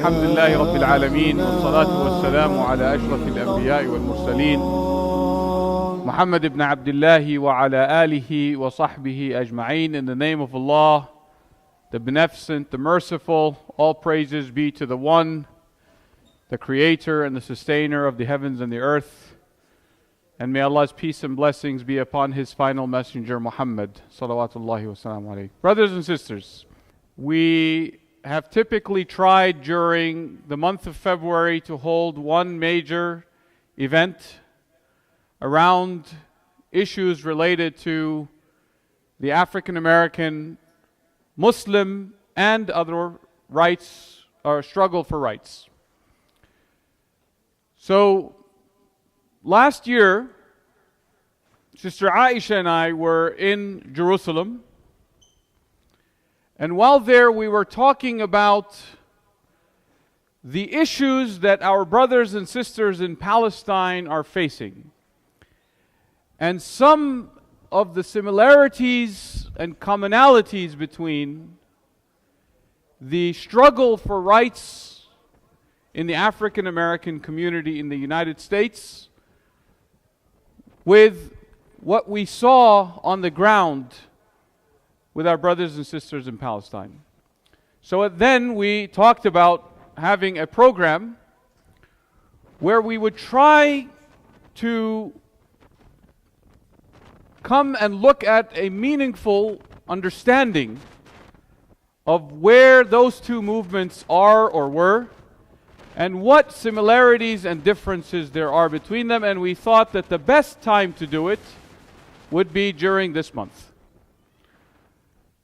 الحمد لله رب العالمين والصلاة والسلام على أشرف الأنبياء والمرسلين محمد ibn Abdullah wa ala alihi wa sahbihi ajma'in. In the name of Allah, the Beneficent, the Merciful, all praises be to the One, the Creator and the Sustainer of the heavens and the earth. And may Allah's peace and blessings be upon His final messenger Muhammad salawatullahi wa salamu alayhi. Brothers and sisters, we have typically tried during the month of February to hold one major event around issues related to the African American Muslim and other rights or struggle for rights. So last year, Sister Aisha and I were in Jerusalem, and while there we were talking about the issues that our brothers and sisters in Palestine are facing, and some of the similarities and commonalities between the struggle for rights in the African American community in the United States with what we saw on the ground with our brothers and sisters in Palestine. So then we talked about having a program where we would try to come and look at a meaningful understanding of where those two movements are or were, and what similarities and differences there are between them. And we thought that the best time to do it would be during this month.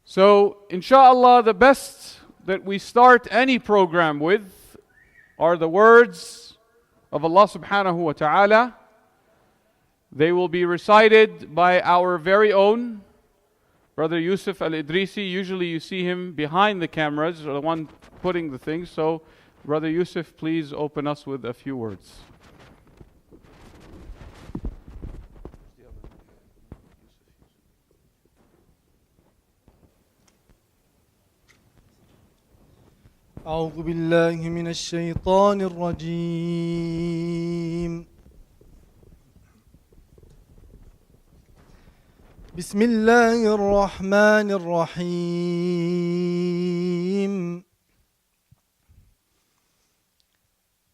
So, inshallah, the best that we start any program with are the words of Allah subhanahu wa ta'ala. They will be recited by our very own Brother Yusuf Al-Idrisi. Usually you see him behind the cameras, or the one putting the things. So, Brother Yusuf, please open us with a few words. أعوذ بالله من الشيطان الرجيم. بسم الله الرحمن الرحيم.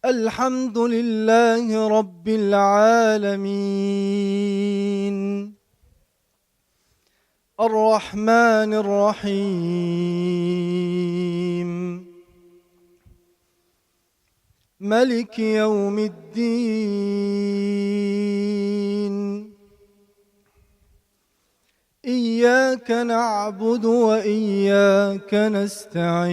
الحمد لله رب العالمين الرحمن الرحيم ملك يوم الدين إياك نعبد وإياك نستعين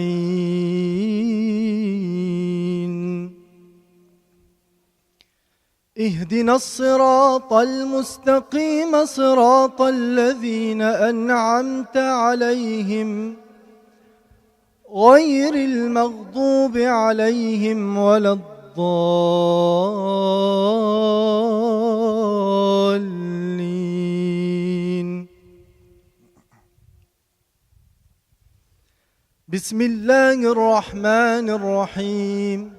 اهدنا الصراط المستقيم صراط الذين أنعمت عليهم غير المغضوب عليهم ولا الضالين. بسم الله الرحمن الرحيم.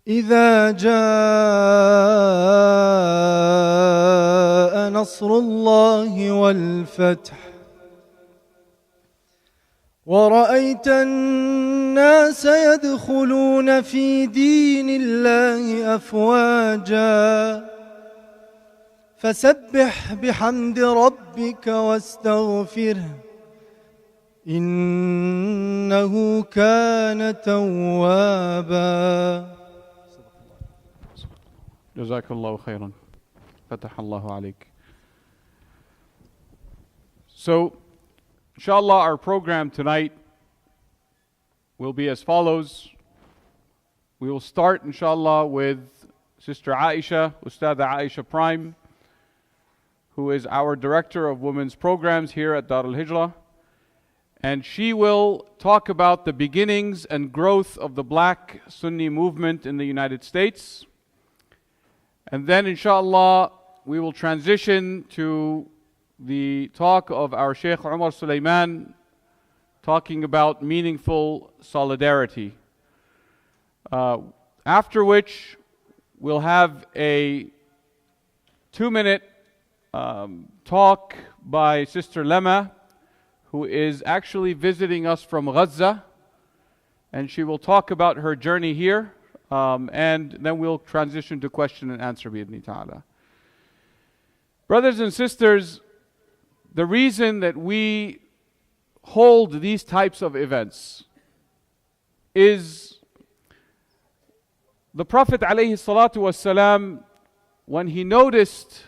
إذا جاء نصر الله والفتح ورأيت الناس يدخلون في دين الله أفواجا فسبح بحمد ربك واستغفره إنه كان توابا. جزاك الله خيرا. فتح الله عليك. So, inshallah, our program tonight will be as follows. We will start, inshallah, with Sister Aisha, Ustada Aisha Prime, who is our Director of Women's Programs here at Al-Hijrah. And she will talk about the beginnings and growth of the Black Sunni movement in the United States. And then, inshallah, we will transition to the talk of our Sheikh Umar Sulaiman, talking about meaningful solidarity. After which, we'll have a 2-minute talk by Sister Lema, who is actually visiting us from Gaza, and she will talk about her journey here, and then we'll transition to question and answer bi-idhni ta'ala. Brothers and sisters, the reason that we hold these types of events is the Prophet ﷺ, when he noticed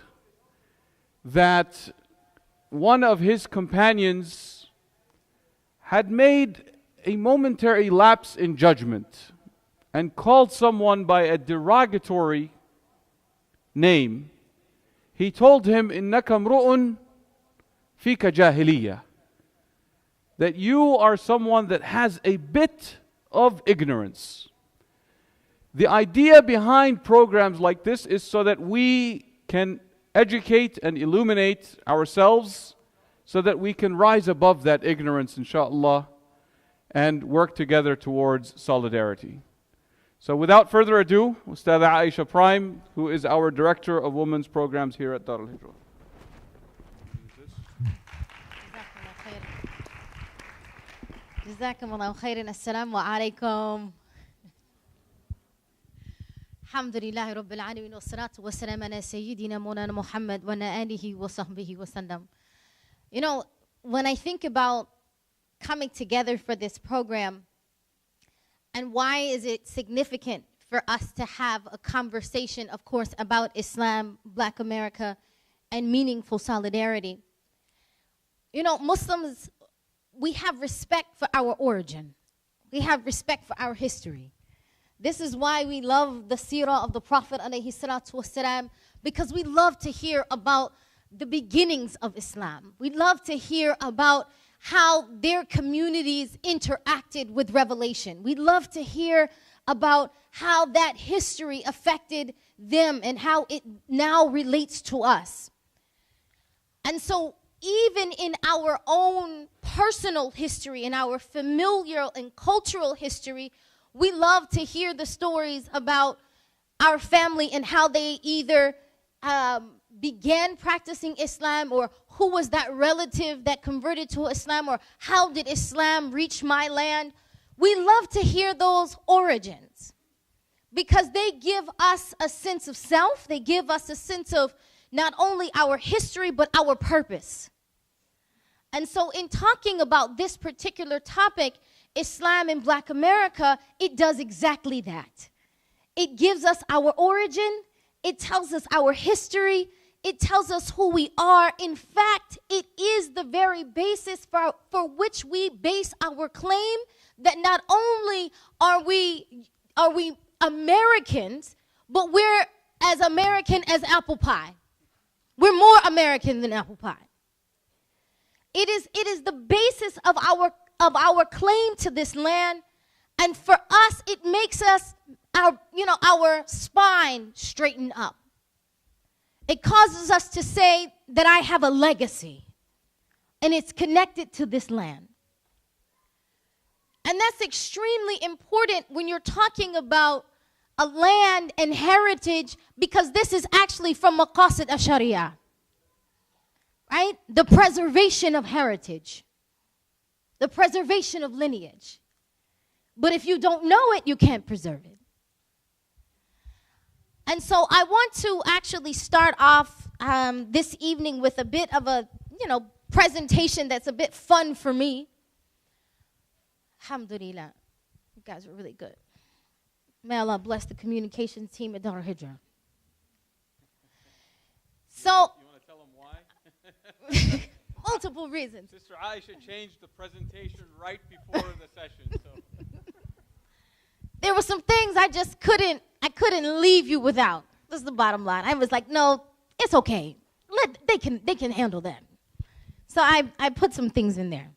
that one of his companions had made a momentary lapse in judgment and called someone by a derogatory name, he told him, إِنَّكَ امْرُؤٌ فِيكَ جَاهِلِيَّةٌ, that you are someone that has a bit of ignorance. The idea behind programs like this is so that we can educate and illuminate ourselves, so that we can rise above that ignorance, inshaAllah, and work together towards solidarity. So without further ado, Ustadha Aisha Prime, who is our Director of Women's Programs here at Al-Hijrah. Jazakumullahu khairan. Assalamu alaikum. Alhamdulillahi Rabbil Alameen. Wassalatu wassalam ala Sayyidina Mawlana Muhammad wa ala alihi wa sahbihi wa sallam. You know, when I think about coming together for this program, and why is it significant for us to have a conversation, of course, about Islam, Black America, and meaningful solidarity. You know, Muslims, we have respect for our origin. We have respect for our history. This is why we love the seerah of the Prophet ﷺ, because we love to hear about the beginnings of Islam. We love to hear about how their communities interacted with revelation. We love to hear about how that history affected them and how it now relates to us. And so even in our own personal history, in our familial and cultural history, we love to hear the stories about our family and how they either began practicing Islam, or who was that relative that converted to Islam, or how did Islam reach my land. We love to hear those origins because they give us a sense of self. They give us a sense of not only our history, but our purpose. And so in talking about this particular topic, Islam in Black America, it does exactly that. It gives us our origin. It tells us our history. It tells us who we are. In fact, it is the very basis for which we base our claim that not only are we Americans, but we're as American as apple pie. We're more American than apple pie. It is the basis of our claim to this land, and for us, it makes us our spine straighten up. It causes us to say that I have a legacy, and it's connected to this land. And that's extremely important when you're talking about a land and heritage, because this is actually from Maqasid al-Sharia, right? The preservation of heritage, the preservation of lineage. But if you don't know it, you can't preserve it. And so I want to actually start off this evening with a bit of a, presentation that's a bit fun for me. Alhamdulillah. You guys were really good. May Allah bless the communications team at Al-Hijrah. So, you want to tell them why? multiple reasons. Sister Aisha changed the presentation right before the session. So. There were some things I couldn't leave you without. This is the bottom line. I was like, no, it's okay. They can handle that. So I put some things in there.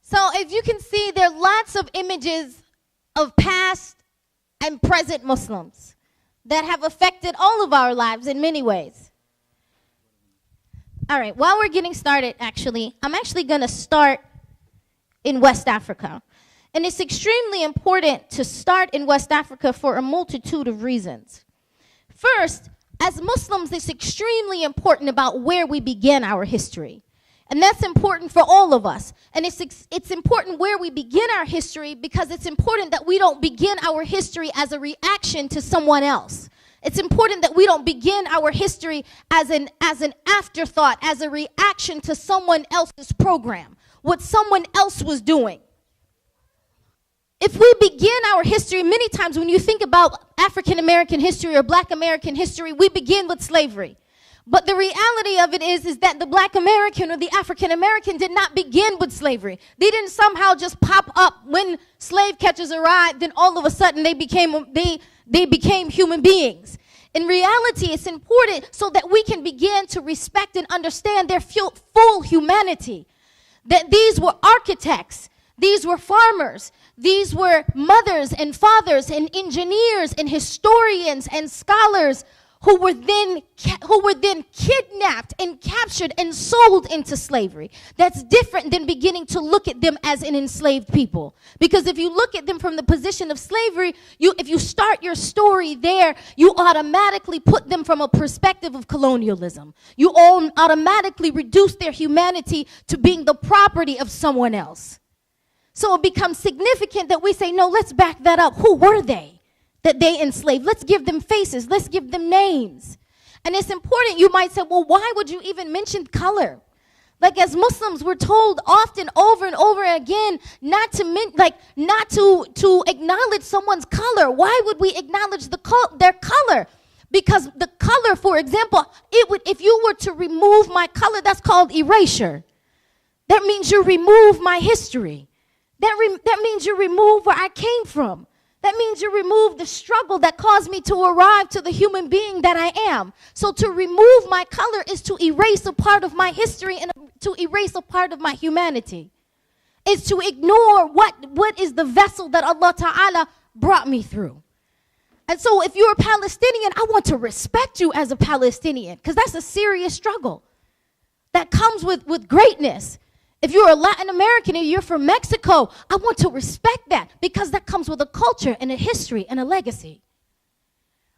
So if you can see, there are lots of images of past and present Muslims that have affected all of our lives in many ways. All right, while we're getting started, I'm actually going to start in West Africa. And it's extremely important to start in West Africa for a multitude of reasons. First, as Muslims, it's extremely important about where we begin our history. And that's important for all of us. And it's important where we begin our history because it's important that we don't begin our history as a reaction to someone else. It's important that we don't begin our history as an afterthought, as a reaction to someone else's program, what someone else was doing. If we begin our history, many times when you think about African American history or Black American history, we begin with slavery. But the reality of it is that the Black American or the African American did not begin with slavery. They didn't somehow just pop up when slave catchers arrived, then all of a sudden they became human beings. In reality, it's important so that we can begin to respect and understand their full humanity. That these were architects, these were farmers, these were mothers and fathers and engineers and historians and scholars who were then kidnapped and captured and sold into slavery. That's different than beginning to look at them as an enslaved people. Because if you look at them from the position of slavery, if you start your story there, you automatically put them from a perspective of colonialism. You all automatically reduce their humanity to being the property of someone else. So it becomes significant that we say, no, let's back that up. Who were they that they enslaved? Let's give them faces. Let's give them names. And it's important. You might say, well, why would you even mention color? Like as Muslims, we're told often over and over again not to acknowledge someone's color. Why would we acknowledge their color? Because the color, for example, if you were to remove my color, that's called erasure. That means you remove my history. That means you remove where I came from. That means you remove the struggle that caused me to arrive to the human being that I am. So to remove my color is to erase a part of my history and to erase a part of my humanity. It's to ignore what is the vessel that Allah Ta'ala brought me through. And so if you're a Palestinian, I want to respect you as a Palestinian because that's a serious struggle that comes with greatness. If you're a Latin American and you're from Mexico, I want to respect that because that comes with a culture and a history and a legacy.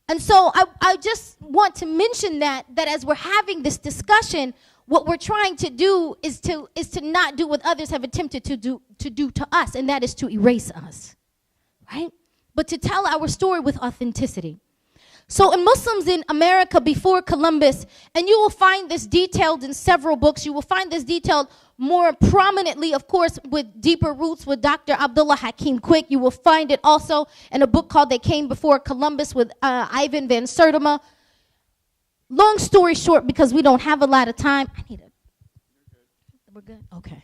And so I just want to mention that as we're having this discussion, what we're trying to do is to not do what others have attempted to do to us, and that is to erase us, right? But to tell our story with authenticity. So in Muslims in America before Columbus, and you will find this detailed in several books, you will find this detailed more prominently, of course, with deeper roots with Dr. Abdullah Hakim Quick. You will find it also in a book called They Came Before Columbus with Ivan Van Sertima. Long story short, because we don't have a lot of time. We're good? Okay.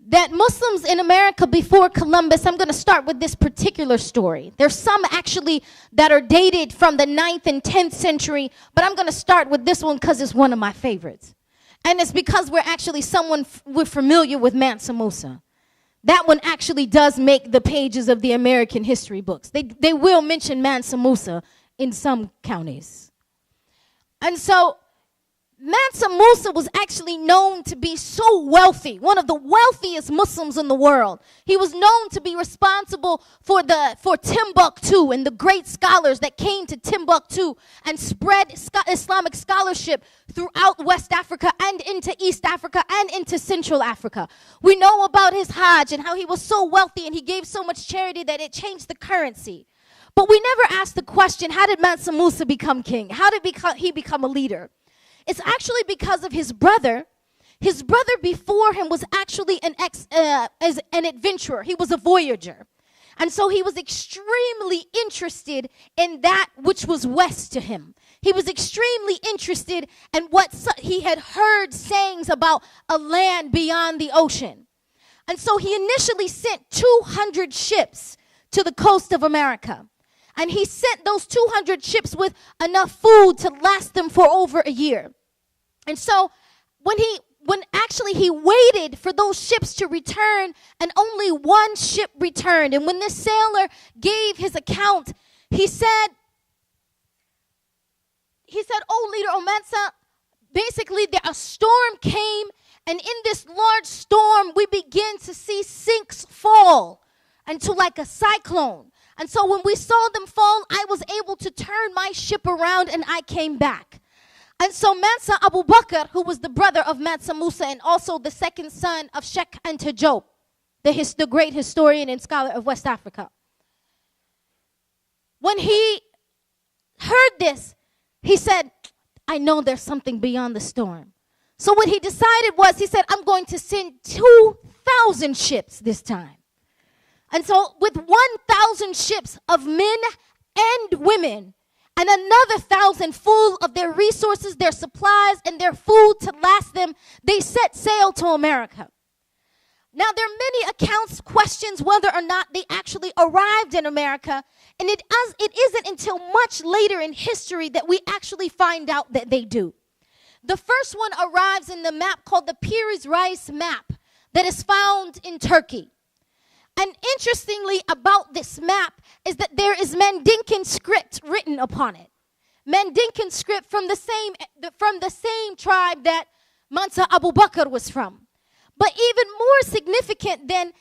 That Muslims in America before Columbus, I'm going to start with this particular story. There's some actually that are dated from the 9th and 10th century, but I'm going to start with this one because it's one of my favorites. And it's because we're familiar with Mansa Musa. That one actually does make the pages of the American history books. They will mention Mansa Musa in some counties. And so Mansa Musa was actually known to be so wealthy, one of the wealthiest Muslims in the world. He was known to be responsible for Timbuktu and the great scholars that came to Timbuktu and spread Islamic scholarship throughout West Africa and into East Africa and into Central Africa. We know about his Hajj and how he was so wealthy and he gave so much charity that it changed the currency. But we never asked the question, how did Mansa Musa become king? How did he become a leader? It's actually because of his brother. His brother before him was actually an adventurer. He was a voyager. And so he was extremely interested in that which was west to him. He was extremely interested in what he had heard sayings about a land beyond the ocean. And so he initially sent 200 ships to the coast of America. And he sent those 200 ships with enough food to last them for over a year. And so when he waited for those ships to return, and only one ship returned. And when this sailor gave his account, he said, oh, Leader Mansa, basically a storm came And in this large storm, we begin to see sinks fall into like a cyclone. And so when we saw them fall, I was able to turn my ship around and I came back. And so Mansa Abu Bakr, who was the brother of Mansa Musa and also the second son of Sheikh Anta Diop, the great historian and scholar of West Africa, when he heard this, he said, I know there's something beyond the storm. So what he decided was, he said, I'm going to send 2,000 ships this time. And so with 1,000 ships of men and women, and another 1,000 full of their resources, their supplies, and their food to last them, they set sail to America. Now, there are many accounts, questions whether or not they actually arrived in America, and it isn't until much later in history that we actually find out that they do. The first one arrives in the map called the Piri Reis map that is found in Turkey. And interestingly about this map is that there is Mandinkan script written upon it. Mandinkan script from the same tribe that Mansa Abu Bakr was from. But even more significant than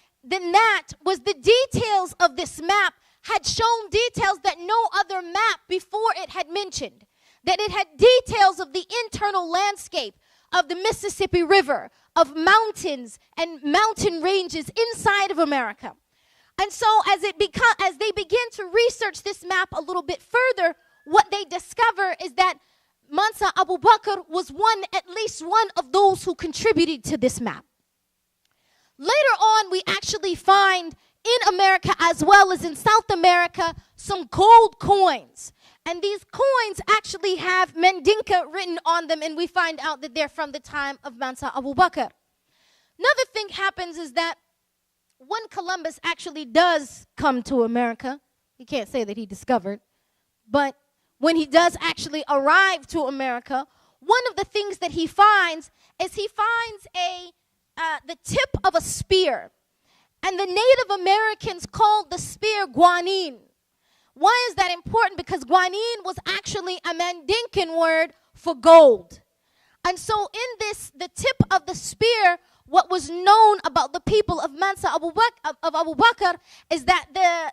that was the details of this map had shown details that no other map before it had mentioned. That it had details of the internal landscape of the Mississippi River, of mountains and mountain ranges inside of America. And so as they begin to research this map a little bit further, what they discover is that Mansa Abu Bakr was at least one of those who contributed to this map. Later on, we actually find in America as well as in South America some gold coins. And these coins actually have Mandinka written on them, and we find out that they're from the time of Mansa Abu Bakr. Another thing happens is that when Columbus actually does come to America, he can't say that he discovered, but when he does actually arrive to America, one of the things that he finds is he finds the tip of a spear. And the Native Americans called the spear guanine. Why is that important? Because guanine was actually a Mandinkan word for gold. And so in the tip of the spear, what was known about the people of Mansa Abu Bakr is that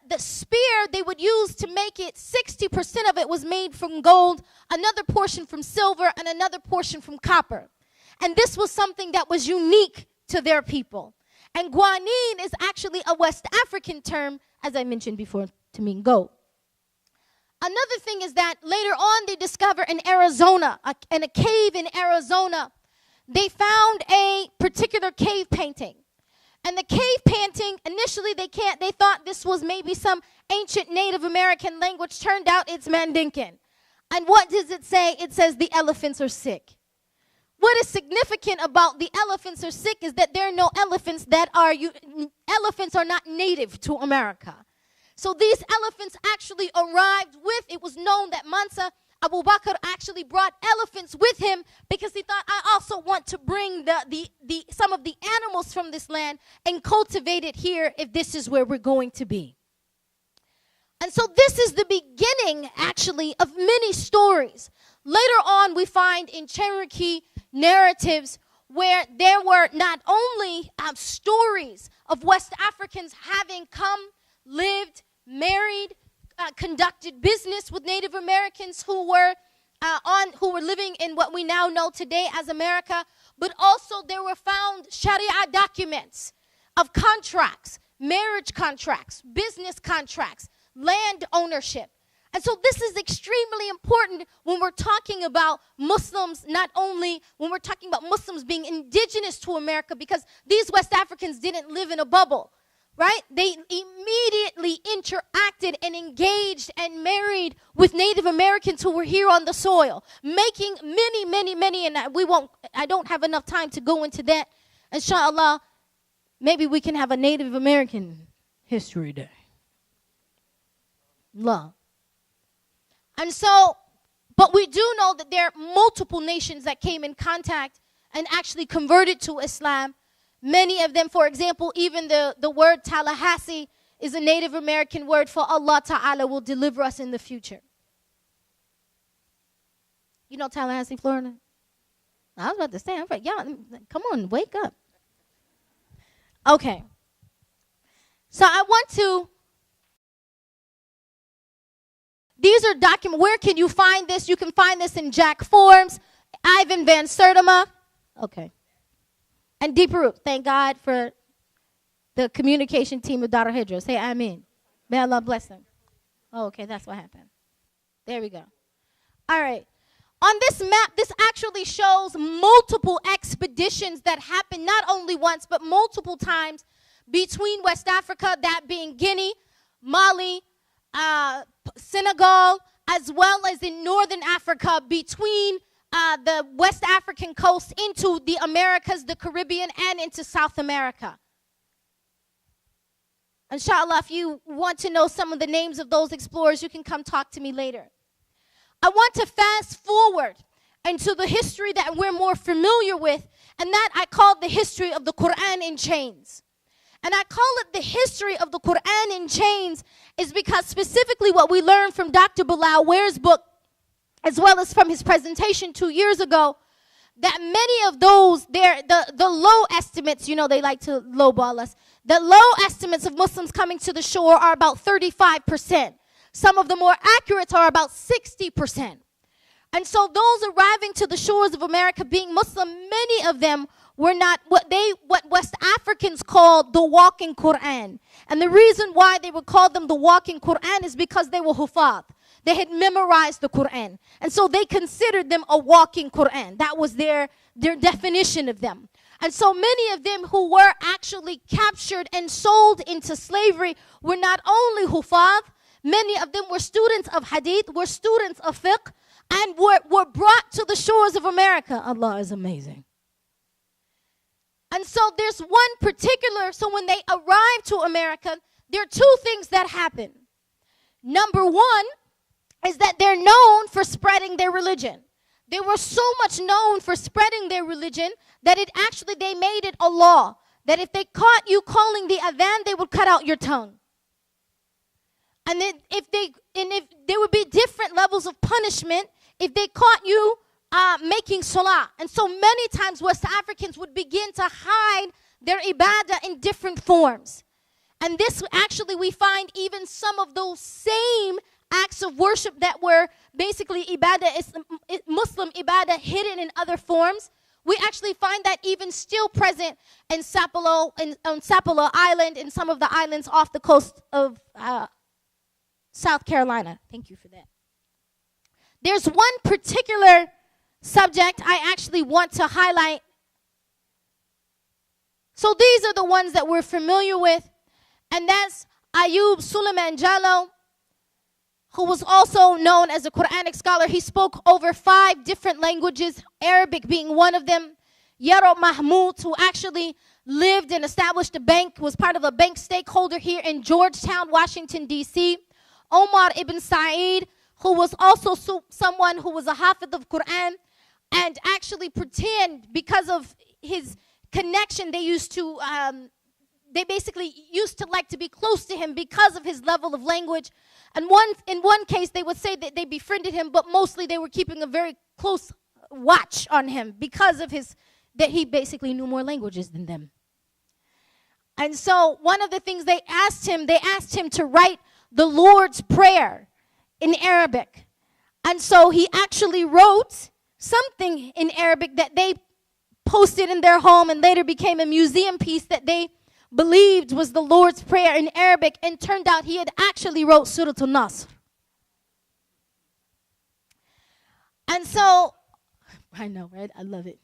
the spear they would use to make it, 60% of it was made from gold, another portion from silver, and another portion from copper. And this was something that was unique to their people. And guanine is actually a West African term, as I mentioned before, to mean gold. Another thing is that later on they discover in Arizona, in a cave in Arizona, they found a particular cave painting. And the cave painting, initially they thought this was maybe some ancient Native American language. Turned out it's Mandinkan. And what does it say? It says the elephants are sick. What is significant about the elephants are sick is that there are no elephants elephants are not native to America. So these elephants actually arrived with, it was known that Mansa Abu Bakr actually brought elephants with him because he thought, I also want to bring some of the animals from this land and cultivate it here if this is where we're going to be. And so this is the beginning, actually, of many stories. Later on, we find in Cherokee narratives where there were not only stories of West Africans having come, lived, married, conducted business with Native Americans who were living in what we now know today as America, but also there were found Sharia documents of contracts, marriage contracts, business contracts, land ownership. And so this is extremely important when we're talking about Muslims, not only when we're talking about Muslims being indigenous to America, because these West Africans didn't live in a bubble, right? They immediately interacted and engaged and married with Native Americans who were here on the soil, making many, and I don't have enough time to go into that. Inshallah, maybe we can have a Native American History Day. Love. And so, but we do know that there are multiple nations that came in contact and actually converted to Islam. Many of them, for example, even the word Tallahassee is a Native American word for Allah Ta'ala will deliver us in the future. You know Tallahassee, Florida? I was about to say, I'm like, y'all, come on, wake up. Okay. So I want to, these are documents. Where can you find this? You can find this in Jack Forbes, Ivan Van Sertima. Okay. And Deep Root. Thank God for the communication team of Al-Hijrah. Say amen. May Allah bless them. Oh, okay, that's what happened. There we go. All right. On this map, this actually shows multiple expeditions that happened not only once, but multiple times between West Africa, that being Guinea, Mali, Senegal, as well as in Northern Africa between the West African coast into the Americas, the Caribbean, and into South America. Inshallah, if you want to know some of the names of those explorers, you can come talk to me later. I want to fast forward into the history that we're more familiar with, and that I call the history of the Quran in chains. And I call it the history of the Quran in chains is because specifically what we learned from Dr. Bilal Ware's book, as well as from his presentation 2 years ago, that many of those, the low estimates, you know, they like to lowball us, the low estimates of Muslims coming to the shore are about 35%. Some of the more accurate are about 60%. And so those arriving to the shores of America being Muslim, many of them were not what West Africans called the walking Quran. And the reason why they would call them the walking Quran is because they were hufad. They had memorized the Quran. And so they considered them a walking Quran. That was their definition of them. And so many of them who were actually captured and sold into slavery were not only hufad, many of them were students of hadith, were students of fiqh, and were brought to the shores of America. Allah is amazing. And so there's one particular, so when they arrived to America, there are two things that happen. Number one is that they're known for spreading their religion. They were so much known for spreading their religion that they made it a law that if they caught you calling the adhan, they would cut out your tongue. And then if there would be different levels of punishment if they caught you making salah. And so many times West Africans would begin to hide their ibadah in different forms. And this actually we find even some of those same acts of worship that were basically ibadah, Muslim ibadah hidden in other forms. We actually find that even still present in Sapelo, on Sapelo Island, in some of the islands off the coast of South Carolina. Thank you for that. There's one particular subject I actually want to highlight. So these are the ones that we're familiar with, and that's Ayub Suleiman Jallo, who was also known as a Quranic scholar. He spoke over 5 different languages, Arabic being one of them. Yaro Mahmoud, who actually lived and established a bank, was part of a bank stakeholder here in Georgetown, Washington, D.C. Omar ibn Sa'id, who was also someone who was a hafidh of Quran, and actually pretend because of his connection, they basically used to like to be close to him because of his level of language. And in one case, they would say that they befriended him, but mostly they were keeping a very close watch on him because of that he basically knew more languages than them. And so one of the things they asked him to write the Lord's Prayer in Arabic. And so he actually wrote something in Arabic that they posted in their home and later became a museum piece that they believed was the Lord's Prayer in Arabic, and turned out he had actually wrote Surah Al-Nasr. And so, I know, right? I love it.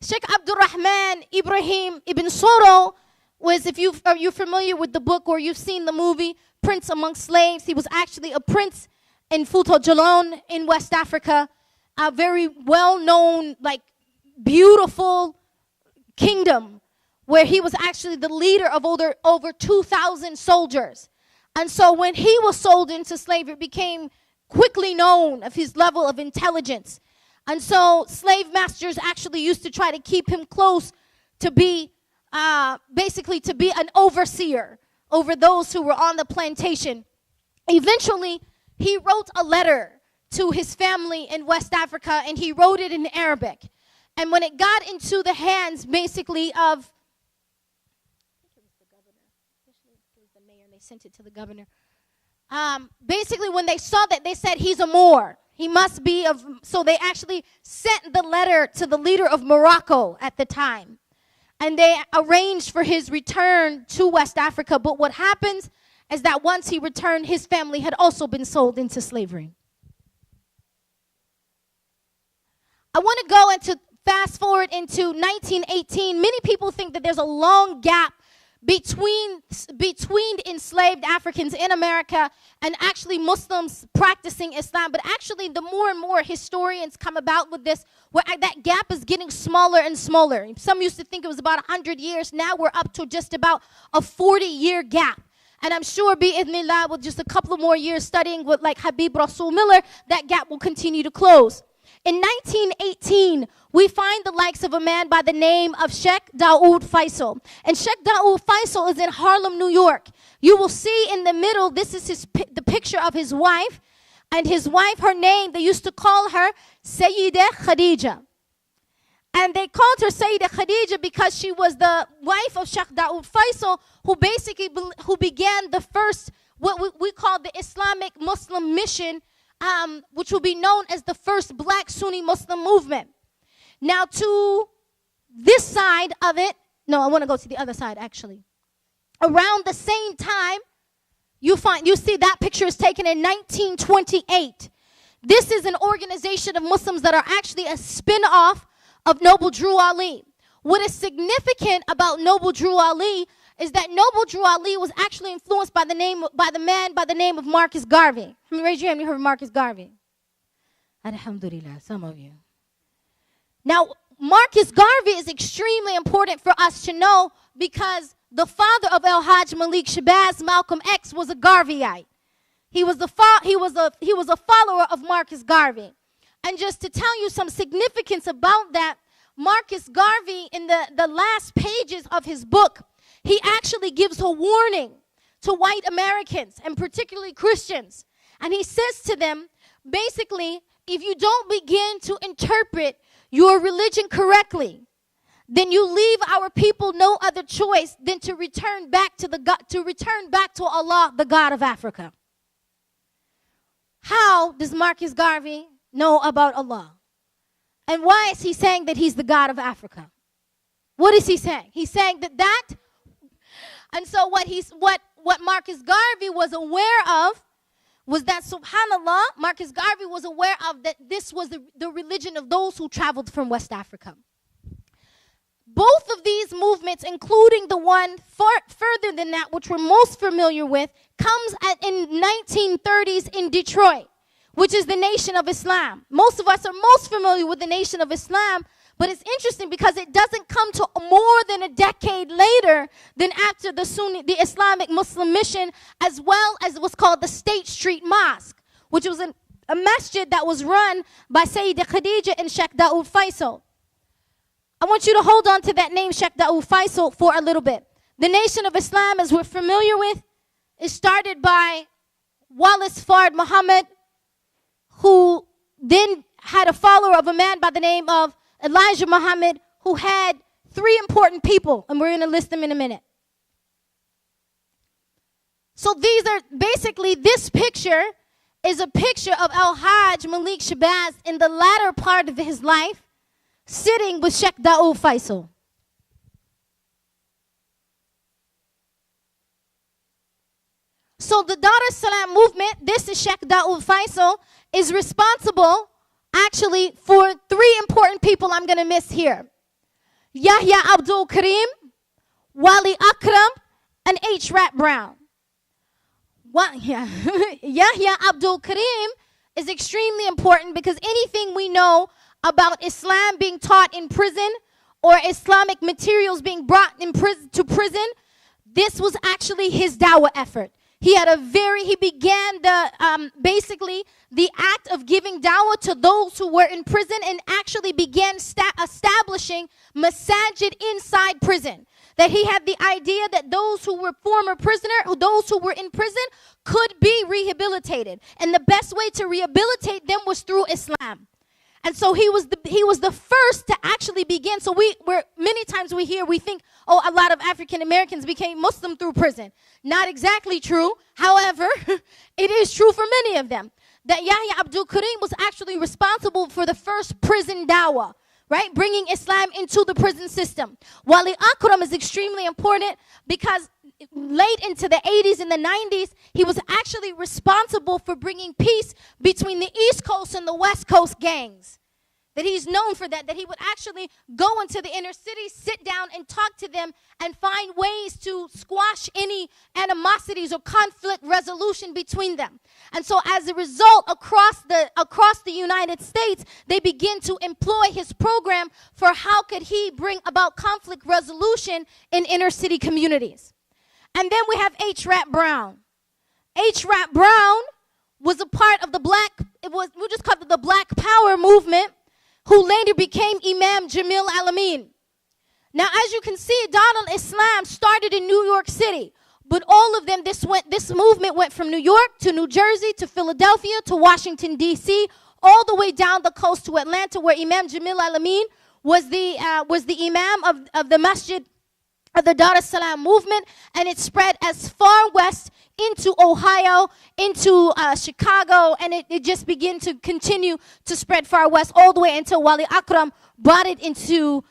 Sheikh Abdul Rahman Ibrahim Ibn Soro was, are you familiar with the book or you've seen the movie Prince Among Slaves? He was actually a prince in Futo Jalon in West Africa, a very well-known, like, beautiful kingdom where he was actually the leader of over 2,000 soldiers. And so when he was sold into slavery, it became quickly known of his level of intelligence. And so slave masters actually used to try to keep him close to be, basically to be an overseer over those who were on the plantation. Eventually, he wrote a letter to his family in West Africa, and he wrote it in Arabic. And when it got into the hands, basically, of, I think it was the governor. It was the mayor, and they sent it to the governor. Basically, when they saw that, they said, he's a Moor. He must be of, so they actually sent the letter to the leader of Morocco at the time. And they arranged for his return to West Africa. But what happens is that once he returned, his family had also been sold into slavery. I want to go into, fast forward into 1918. Many people think that there's a long gap between enslaved Africans in America and actually Muslims practicing Islam. But actually, the more and more historians come about with this, where that gap is getting smaller and smaller. Some used to think it was about 100 years. Now we're up to just about a 40-year gap. And I'm sure, bi'idhnillah, with just a couple of more years studying with like Habib Rasul Miller, that gap will continue to close. In 1918, we find the likes of a man by the name of Sheikh Daoud Faisal. And Sheikh Daoud Faisal is in Harlem, New York. You will see in the middle, this is the picture of his wife. And his wife, her name, they used to call her Sayyida Khadija. And they called her Sayyida Khadija because she was the wife of Sheikh Daoud Faisal, who began the first, what we call the Islamic Muslim mission, which will be known as the first black Sunni Muslim movement. Now to this side of it, no, I want to go to the other side actually. Around the same time, you see that picture is taken in 1928. This is an organization of Muslims that are actually a spin-off of Noble Drew Ali. What is significant about Noble Drew Ali is that Noble Drew Ali was actually influenced by the man by the name of Marcus Garvey. Raise your hand, you heard of Marcus Garvey? Alhamdulillah, some of you. Now, Marcus Garvey is extremely important for us to know because the father of Al-Hajj Malik Shabazz, Malcolm X, was a Garveyite. He was a follower of Marcus Garvey. And just to tell you some significance about that, Marcus Garvey, in the last pages of his book, he actually gives a warning to white Americans and particularly Christians. And he says to them, basically, if you don't begin to interpret your religion correctly, then you leave our people no other choice than to return back to Allah, the God of Africa. How does Marcus Garvey know about Allah? And why is he saying that he's the God of Africa? What is he saying? He's saying that and so what Marcus Garvey was aware of was that, subhanAllah, Marcus Garvey was aware of that this was the religion of those who traveled from West Africa. Both of these movements, including the one further than that, which we're most familiar with, comes in 1930s in Detroit, which is the Nation of Islam. Most of us are most familiar with the Nation of Islam, but it's interesting because it doesn't come to more than a decade later than after the Islamic Muslim mission, as well as what's called the State Street Mosque, which was a masjid that was run by Sayyida Khadija and Sheikh Daoud Faisal. I want you to hold on to that name, Sheikh Daoud Faisal, for a little bit. The Nation of Islam, as we're familiar with, is started by Wallace Fard Muhammad, who then had a follower of a man by the name of Elijah Muhammad, who had three important people, and we're going to list them in a minute. So these are basically, this picture is a picture of Al-Hajj Malik Shabazz in the latter part of his life, sitting with Sheikh Daoud Faisal. So the Dar es-Salaam movement, this is Sheikh Daoud Faisal, is responsible actually for three important people I'm going to miss here. Yahya Abdul Karim, Wali Akram, and H. Rat Brown. Yahya Abdul Karim is extremely important because anything we know about Islam being taught in prison or Islamic materials being brought to prison, this was actually his dawah effort. He began basically the act of giving dawah to those who were in prison and actually began establishing masajid inside prison. That he had the idea that those who were former prisoners, those who were in prison, could be rehabilitated. And the best way to rehabilitate them was through Islam. And so he was the first to actually begin. So many times we think, oh, a lot of African Americans became Muslim through prison. Not exactly true. However, it is true for many of them. That Yahya Abdul Karim was actually responsible for the first prison dawah, right? Bringing Islam into the prison system. Wali Akram is extremely important because late into the 80s and the 90s, he was actually responsible for bringing peace between the East Coast and the West Coast gangs. That he's known for that he would actually go into the inner city, sit down and talk to them and find ways to squash any animosities or conflict resolution between them. And so as a result, across the United States, they begin to employ his program for how could he bring about conflict resolution in inner city communities. And then we have H. Rap Brown. H. Rap Brown was a part of we just called it the Black Power movement, who later became Imam Jamil Al-Amin. Now, as you can see, Darul Islam started in New York City, but all of them, this movement went from New York to New Jersey to Philadelphia to Washington, D.C., all the way down the coast to Atlanta, where Imam Jamil Al-Amin was the Imam of the Masjid of the Dar es Salaam movement, and it spread as far west into Ohio, into Chicago, and it just began to continue to spread far west all the way until Wali Akram brought it into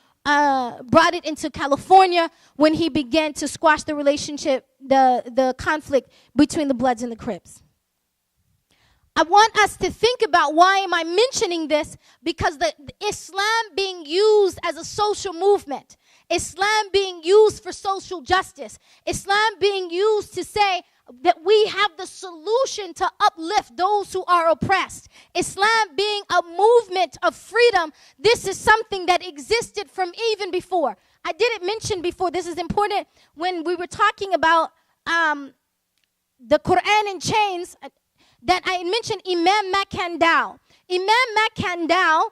California when he began to squash the relationship, the conflict between the Bloods and the Crips. I want us to think about, why am I mentioning this? Because the Islam being used as a social movement, Islam being used for social justice, Islam being used to say that we have the solution to uplift those who are oppressed, Islam being a movement of freedom, this is something that existed from even before. I didn't mention before, this is important, when we were talking about the Quran in chains, that I mentioned Imam Makandal. Imam Makandal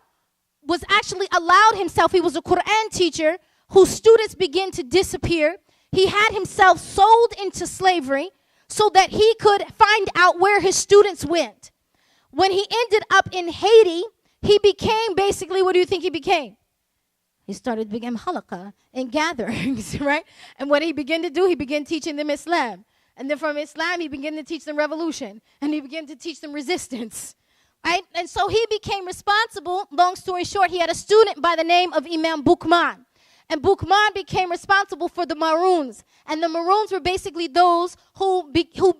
was actually allowed himself, he was a Quran teacher whose students began to disappear. He had himself sold into slavery so that he could find out where his students went. When he ended up in Haiti, he became basically, what do you think he became? He became halaqah and gatherings, right? And what he began to do, he began teaching them Islam. And then from Islam, he began to teach them revolution. And he began to teach them resistance, right? And so he became responsible. Long story short, he had a student by the name of Imam Bukman. And Bukman became responsible for the Maroons. And the Maroons were basically those who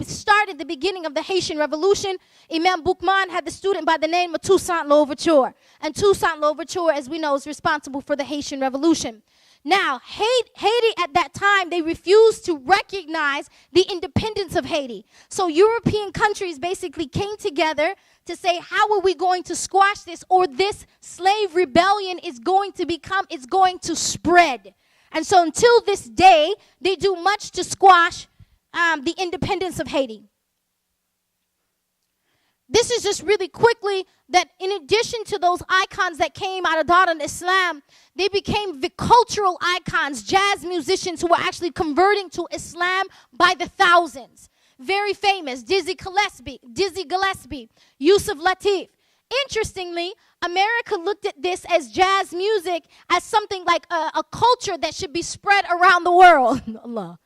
started the beginning of the Haitian Revolution. Imam Bukman had the student by the name of Toussaint Louverture. And Toussaint Louverture, as we know, is responsible for the Haitian Revolution. Now, Haiti at that time, they refused to recognize the independence of Haiti. So European countries basically came together to say, how are we going to squash this, or this slave rebellion is going to spread. And so until this day, they do much to squash the independence of Haiti. This is just really quickly that in addition to those icons that came out of Darul Islam, they became the cultural icons, jazz musicians who were actually converting to Islam by the thousands. Very famous, Dizzy Gillespie, Yusuf Lateef. Interestingly, America looked at this as jazz music as something like a culture that should be spread around the world. Allah.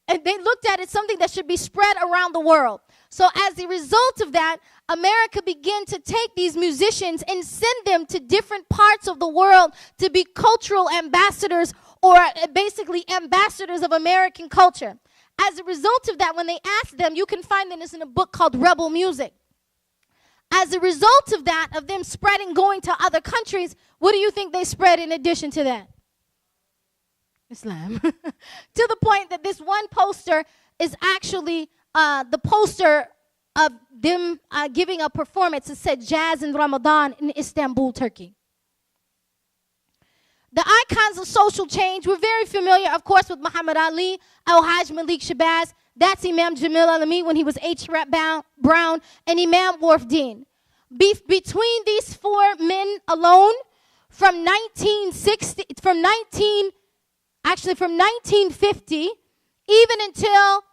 And they looked at it something that should be spread around the world. So as a result of that, America began to take these musicians and send them to different parts of the world to be cultural ambassadors, or basically ambassadors of American culture. As a result of that, when they asked them, you can find this in a book called Rebel Music. As a result of that, of them spreading, going to other countries, what do you think they spread in addition to that? Islam. To the point that this one poster is actually the poster of them giving a performance. It said Jazz in Ramadan in Istanbul, Turkey. The icons of social change, we're very familiar, of course, with Muhammad Ali, Al-Hajj Malik Shabazz. That's Imam Jamil Al-Amin when he was H. Rap Brown, and Imam Wharf Dean. Between these four men alone, from 1950, even until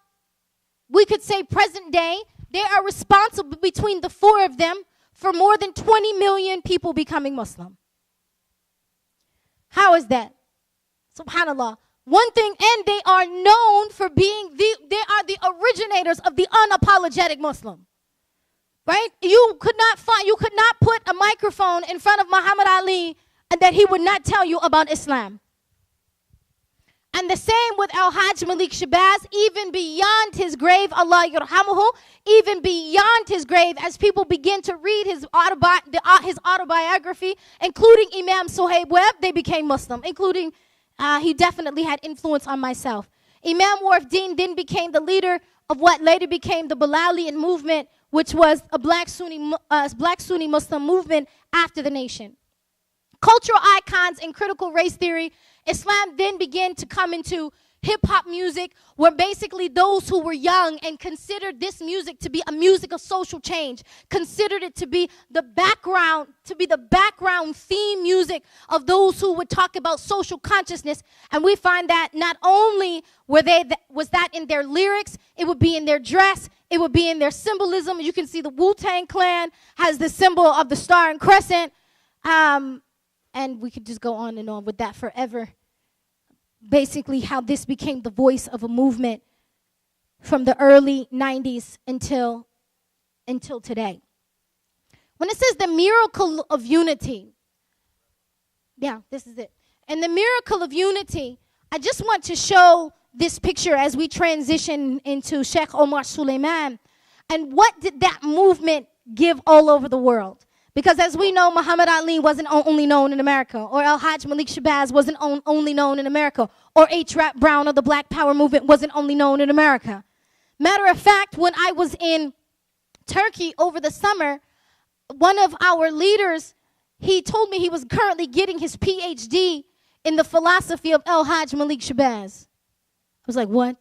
we could say present day, they are responsible, between the four of them, for more than 20 million people becoming Muslim. How is that? Subhanallah. One thing, and they are known for being they are the originators of the unapologetic Muslim. Right? You could not put a microphone in front of Muhammad Ali and that he would not tell you about Islam. And the same with Al-Hajj Malik Shabazz, even beyond his grave, Allah yarhamuhu, even beyond his grave, as people begin to read his autobiography, including Imam Suhaib Webb, they became Muslim, including, he definitely had influence on myself. Imam Warf Deen then became the leader of what later became the Bilalian movement, which was a black Sunni Muslim movement after the nation. Cultural icons in critical race theory, Islam then began to come into hip-hop music, where basically those who were young and considered this music to be a music of social change, considered it to be the background theme music of those who would talk about social consciousness. And we find that not only was that in their lyrics, it would be in their dress, it would be in their symbolism. You can see the Wu-Tang Clan has the symbol of the star and crescent. And we could just go on and on with that forever. Basically, how this became the voice of a movement from the early 90s until today. When it says the miracle of unity, yeah, this is it. And the miracle of unity, I just want to show this picture as we transition into Sheikh Omar Suleiman. And what did that movement give all over the world? Because as we know, Muhammad Ali wasn't only known in America, or Al-Hajj Malik Shabazz wasn't only known in America, or H. Rap Brown of the Black Power movement wasn't only known in America. Matter of fact, when I was in Turkey over the summer, one of our leaders, he told me he was currently getting his PhD in the philosophy of Al-Hajj Malik Shabazz. I was like, what?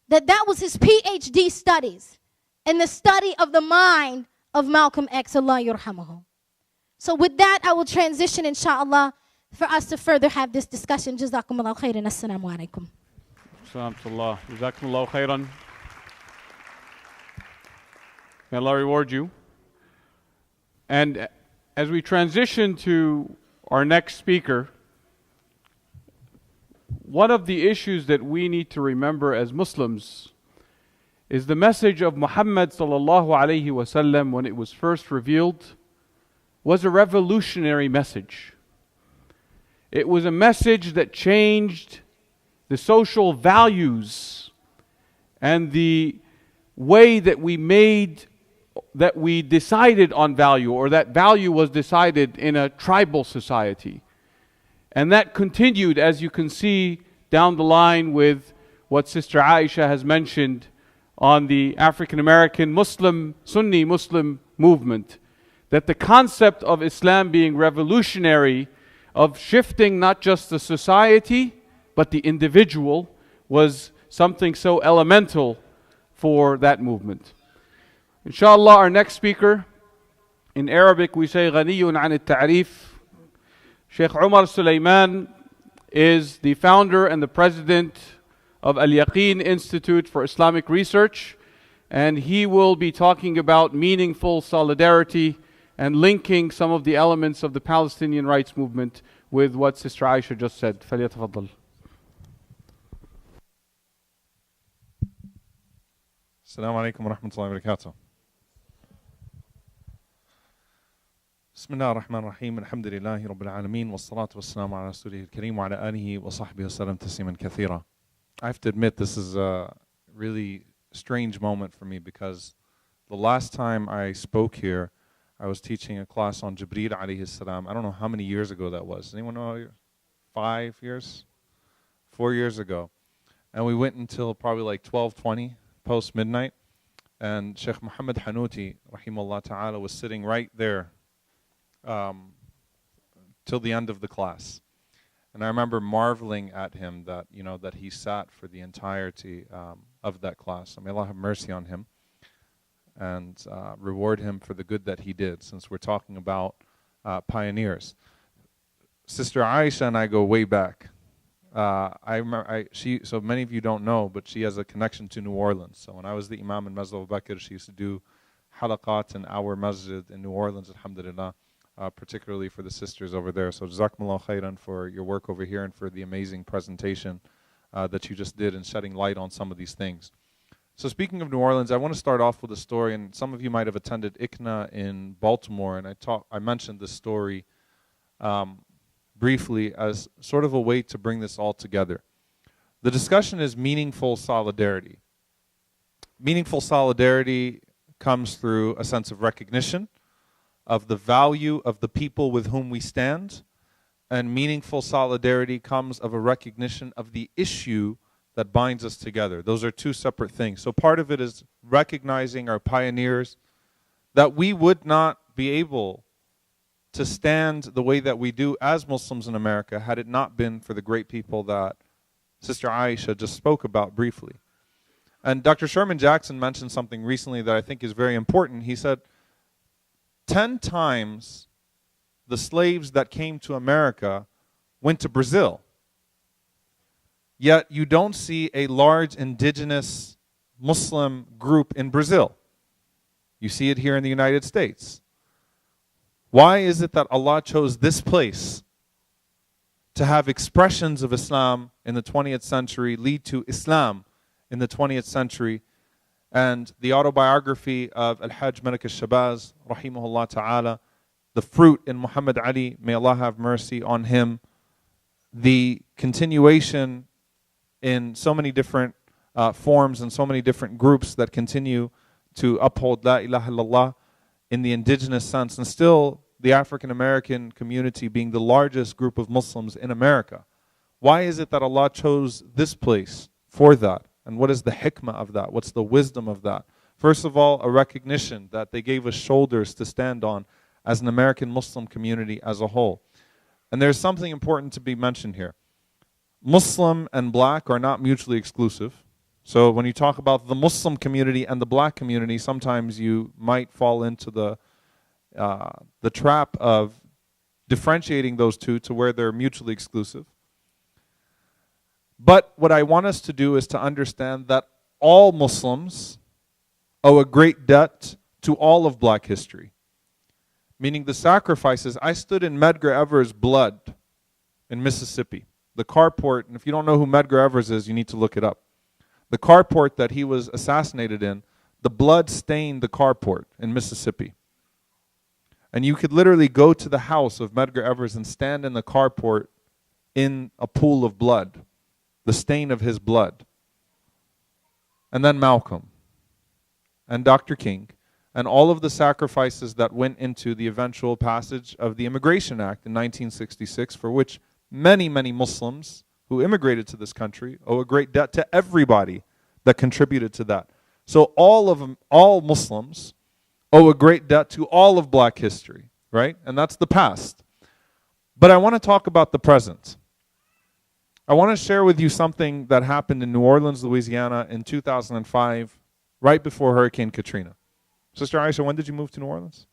That was his PhD studies, in the study of the mind of Malcolm X, Allah yarhamuhu. So with that, I will transition, inshallah, for us to further have this discussion. Jazakumullahu khairan. Assalamu alaikum. Assalamu Jazakumullahu khairan. May Allah reward you. And as we transition to our next speaker, one of the issues that we need to remember as Muslims is the message of Muhammad sallallahu alayhi wasallam when it was first revealed was a revolutionary message. It was a message that changed the social values and the way that we decided on value, or that value was decided in a tribal society. And that continued, as you can see down the line, with what Sister Aisha has mentioned on the African American Muslim, Sunni Muslim movement, that the concept of Islam being revolutionary, of shifting not just the society but the individual, was something so elemental for that movement. Inshallah, our next speaker, in Arabic we say Ghaniyun an al-Ta'rif. Sheikh Omar Suleiman is the founder and the president of Al-Yaqeen Institute for Islamic Research, and he will be talking about meaningful solidarity and linking some of the elements of the Palestinian rights movement with what Sister Aisha just said. فليتفضل. Assalamu alaikum wa rahmatullahi wa barakatuh. Bismillah ar-Rahman ar-Rahim. Alhamdulillahi Rabbil Alameen. Wassalatu wassalamu ala Rasulih al-Kareem wa ala alihi wa sahbihi wa sallam tasliman kathira. I have to admit, this is a really strange moment for me, because the last time I spoke here, I was teaching a class on Jibreel alayhi salam. I don't know how many years ago that was. Anyone know? 5 years? 4 years ago. And we went until probably like 12:20, post midnight. And Sheikh Muhammad Hanuti, rahimahullah ta'ala, was sitting right there till the end of the class. And I remember marveling at him that, that he sat for the entirety of that class. So may Allah have mercy on him and reward him for the good that he did, since we're talking about pioneers. Sister Aisha and I go way back. I remember, so many of you don't know, but she has a connection to New Orleans. So when I was the Imam in Masjid Abu Bakr, she used to do halaqat in our masjid in New Orleans, alhamdulillah, particularly for the sisters over there. So jazakumullah khairan for your work over here and for the amazing presentation that you just did in shedding light on some of these things. So speaking of New Orleans, I want to start off with a story, and some of you might have attended ICNA in Baltimore, and I mentioned this story briefly as sort of a way to bring this all together. The discussion is meaningful solidarity. Meaningful solidarity comes through a sense of recognition of the value of the people with whom we stand, and meaningful solidarity comes of a recognition of the issue that binds us together. Those are two separate things. So part of it is recognizing our pioneers, that we would not be able to stand the way that we do as Muslims in America had it not been for the great people that Sister Aisha just spoke about briefly. And Dr. Sherman Jackson mentioned something recently that I think is very important. He said, 10 times the slaves that came to America went to Brazil. Yet you don't see a large indigenous Muslim group in Brazil. You see it here in the United States. Why is it that Allah chose this place to have expressions of Islam in the 20th century lead to Islam in the 20th century? And the autobiography of Al-Hajj Malik al-Shabazz, rahimahullah ta'ala, the fruit in Muhammad Ali, may Allah have mercy on him, the continuation in so many different forms and so many different groups that continue to uphold La ilaha illallah in the indigenous sense, and still the African American community being the largest group of Muslims in America. Why is it that Allah chose this place for that? And what is the hikmah of that? What's the wisdom of that? First of all, a recognition that they gave us shoulders to stand on as an American Muslim community as a whole. And there's something important to be mentioned here. Muslim and black are not mutually exclusive. So when you talk about the Muslim community and the black community, sometimes you might fall into the trap of differentiating those two to where they're mutually exclusive. But what I want us to do is to understand that all Muslims owe a great debt to all of black history. Meaning the sacrifices. I stood in Medgar Evers' blood in Mississippi. The carport, and if you don't know who Medgar Evers is, you need to look it up. The carport that he was assassinated in, the blood stained the carport in Mississippi. And you could literally go to the house of Medgar Evers and stand in the carport in a pool of blood, the stain of his blood. And then Malcolm and Dr. King and all of the sacrifices that went into the eventual passage of the Immigration Act in 1966, for which many, many Muslims who immigrated to this country owe a great debt to everybody that contributed to that. So all Muslims owe a great debt to all of black history, right? And that's the past. But I want to talk about the present. I want to share with you something that happened in New Orleans, Louisiana in 2005, right before Hurricane Katrina. Sister Aisha, when did you move to New Orleans?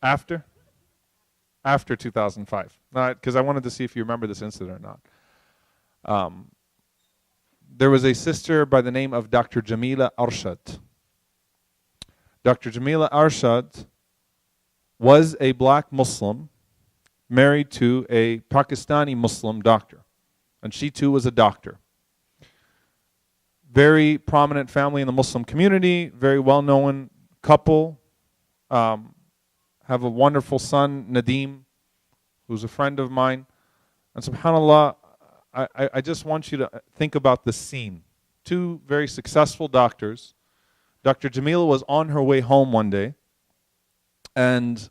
After 2005. Because I wanted to see if you remember this incident or not. There was a sister by the name of Dr. Jamila Arshad. Dr. Jamila Arshad was a black Muslim married to a Pakistani Muslim doctor. And she too was a doctor. Very prominent family in the Muslim community, very well-known couple. Have a wonderful son, Nadeem, who's a friend of mine. And subhanAllah, I just want you to think about this scene. Two very successful doctors. Dr. Jamila was on her way home one day, and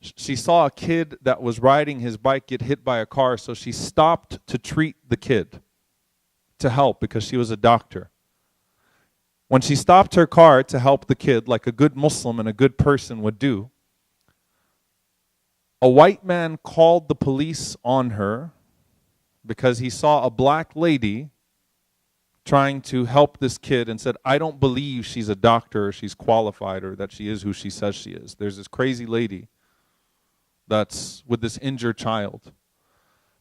she saw a kid that was riding his bike get hit by a car, so she stopped to treat the kid, to help, because she was a doctor. When she stopped her car to help the kid, like a good Muslim and a good person would do, a white man called the police on her because he saw a black lady trying to help this kid and said, I don't believe she's a doctor or she's qualified or that she is who she says she is. There's this crazy lady that's with this injured child.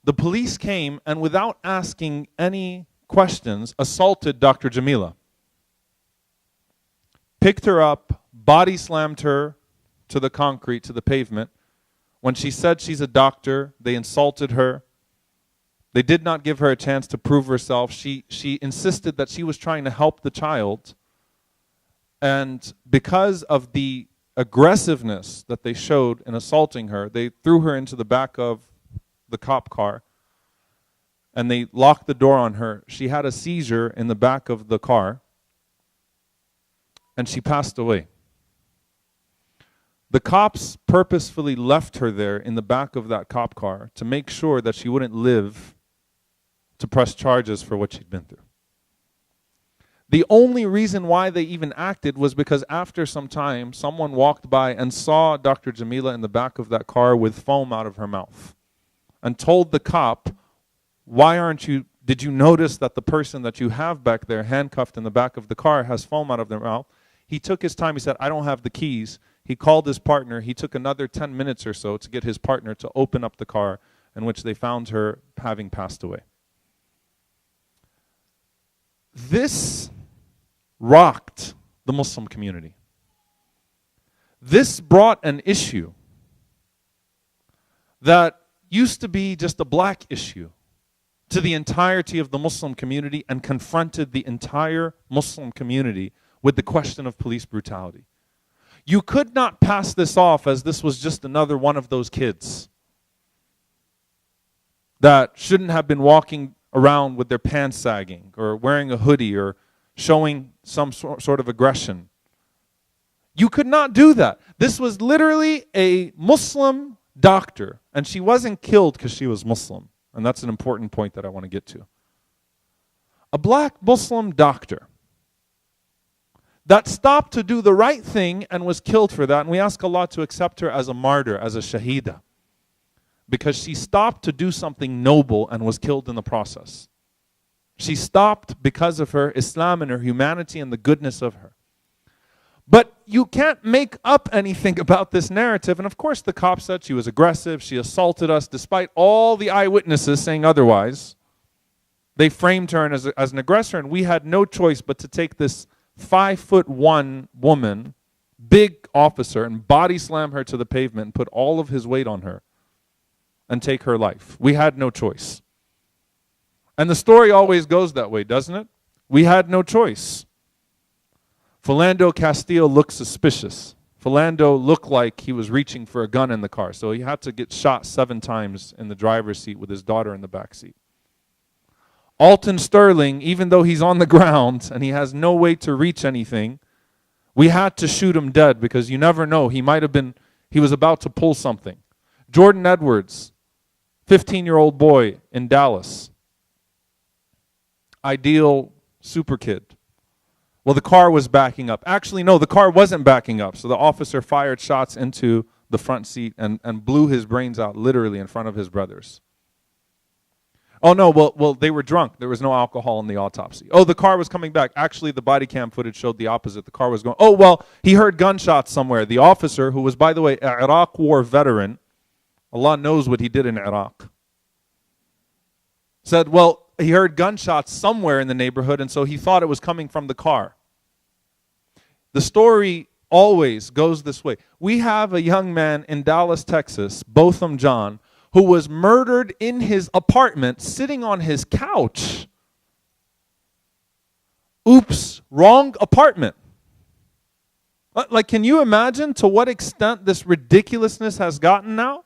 The police came and without asking any questions assaulted Dr. Jamila. picked her up, body slammed her to the concrete, to the pavement. When she said she's a doctor, they insulted her. They did not give her a chance to prove herself. She insisted that she was trying to help the child. And because of the aggressiveness that they showed in assaulting her, they threw her into the back of the cop car and they locked the door on her. She had a seizure in the back of the car and she passed away. The cops purposefully left her there in the back of that cop car to make sure that she wouldn't live to press charges for what she'd been through. The only reason why they even acted was because after some time, someone walked by and saw Dr. Jamila in the back of that car with foam out of her mouth and told the cop, did you notice that the person that you have back there handcuffed in the back of the car has foam out of their mouth? He took his time. He said, I don't have the keys. He called his partner. He took another 10 minutes or so to get his partner to open up the car, in which they found her having passed away. This rocked the Muslim community. This brought an issue that used to be just a black issue to the entirety of the Muslim community and confronted the entire Muslim community with the question of police brutality. You could not pass this off as this was just another one of those kids that shouldn't have been walking around with their pants sagging or wearing a hoodie or showing some sort of aggression. You could not do that. This was literally a Muslim doctor, and she wasn't killed because she was Muslim. And that's an important point that I want to get to. A black Muslim doctor that stopped to do the right thing and was killed for that. And we ask Allah to accept her as a martyr, as a shaheeda, because she stopped to do something noble and was killed in the process. She stopped because of her Islam and her humanity and the goodness of her. But you can't make up anything about this narrative. And of course the cop said she was aggressive, she assaulted us, despite all the eyewitnesses saying otherwise. They framed her as an aggressor, and we had no choice but to take this 5'1" woman, big officer, and body slam her to the pavement and put all of his weight on her and take her life. We had no choice. And the story always goes that way, doesn't it? We had no choice. Philando Castillo looked suspicious. Philando looked like he was reaching for a gun in the car, so he had to get shot 7 times in the driver's seat with his daughter in the back seat. Alton Sterling, even though he's on the ground and he has no way to reach anything, we had to shoot him dead because you never know. He was about to pull something. Jordan Edwards, 15-year-old boy in Dallas. Ideal super kid. Well, the car was backing up. Actually, no, the car wasn't backing up. So the officer fired shots into the front seat and blew his brains out literally in front of his brothers. Oh, no, well, they were drunk. There was no alcohol in the autopsy. Oh, the car was coming back. Actually, the body cam footage showed the opposite. The car was going, oh, well, he heard gunshots somewhere. The officer, who was, by the way, an Iraq war veteran, Allah knows what he did in Iraq, said, well, he heard gunshots somewhere in the neighborhood, and so he thought it was coming from the car. The story always goes this way. We have a young man in Dallas, Texas, Botham John, who was murdered in his apartment, sitting on his couch. Oops, wrong apartment. Like, can you imagine to what extent this ridiculousness has gotten now?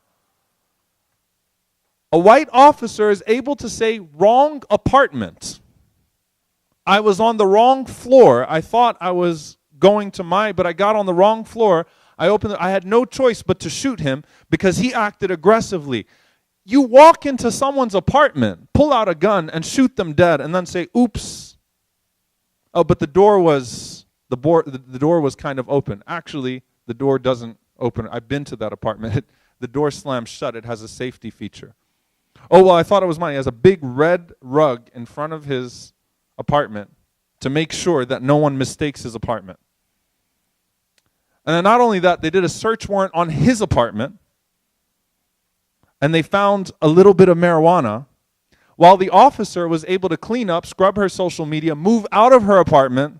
A white officer is able to say, wrong apartment. I was on the wrong floor. I thought I was going to but I got on the wrong floor. I had no choice but to shoot him because he acted aggressively. You walk into someone's apartment, pull out a gun and shoot them dead and then say, oops. Oh, but the door was kind of open. Actually, the door doesn't open. I've been to that apartment. The door slams shut. It has a safety feature. Oh, well, I thought it was mine. He has a big red rug in front of his apartment to make sure that no one mistakes his apartment. And then not only that, they did a search warrant on his apartment, and they found a little bit of marijuana, while the officer was able to clean up, scrub her social media, move out of her apartment,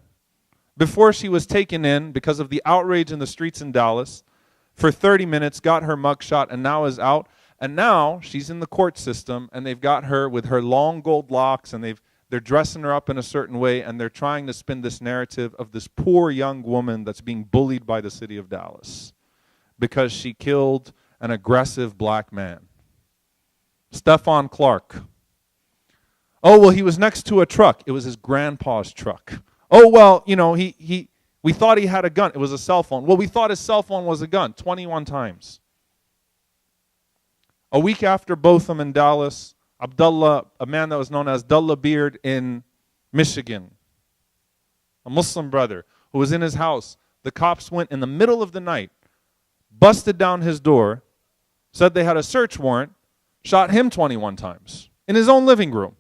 before she was taken in because of the outrage in the streets in Dallas for 30 minutes, got her mugshot, and now is out. And now she's in the court system, and they've got her with her long gold locks, and they're dressing her up in a certain way, and they're trying to spin this narrative of this poor young woman that's being bullied by the city of Dallas because she killed an aggressive black man. Stephon Clark. Oh, well, he was next to a truck. It was his grandpa's truck. Oh, well, you know, we thought he had a gun. It was a cell phone. Well, we thought his cell phone was a gun 21 times. A week after Botham in Dallas, Abdullah, a man that was known as Dullah Beard in Michigan, a Muslim brother who was in his house. The cops went in the middle of the night, busted down his door, said they had a search warrant, shot him 21 times in his own living room.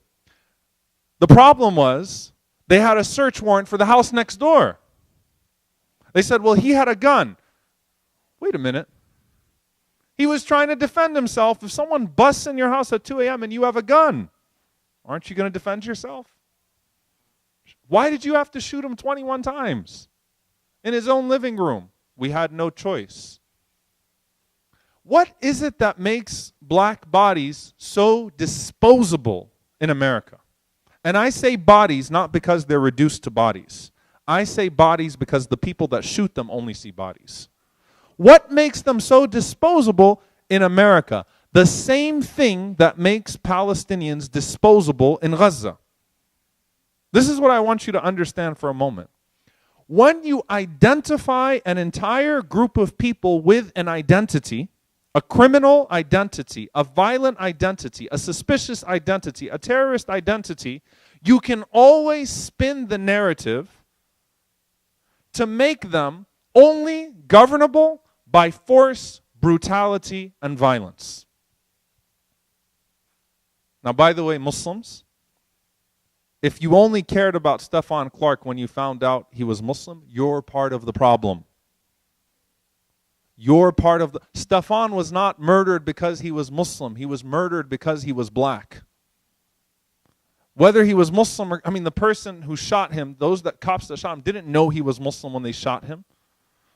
The problem was they had a search warrant for the house next door. They said, well, he had a gun. Wait a minute. He was trying to defend himself. If someone busts in your house at 2 a.m. and you have a gun, aren't you going to defend yourself? Why did you have to shoot him 21 times in his own living room? We had no choice. What is it that makes black bodies so disposable in America? And I say bodies not because they're reduced to bodies. I say bodies because the people that shoot them only see bodies. What makes them so disposable in America? The same thing that makes Palestinians disposable in Gaza. This is what I want you to understand for a moment. When you identify an entire group of people with an identity, a criminal identity, a violent identity, a suspicious identity, a terrorist identity, you can always spin the narrative to make them only governable by force, brutality, and violence. Now, by the way, Muslims, if you only cared about Stephon Clark when you found out he was Muslim, you're part of the problem. You're part of the... Stephon was not murdered because he was Muslim. He was murdered because he was black. Whether he was Muslim or... I mean, the person who shot him, cops that shot him, didn't know he was Muslim when they shot him.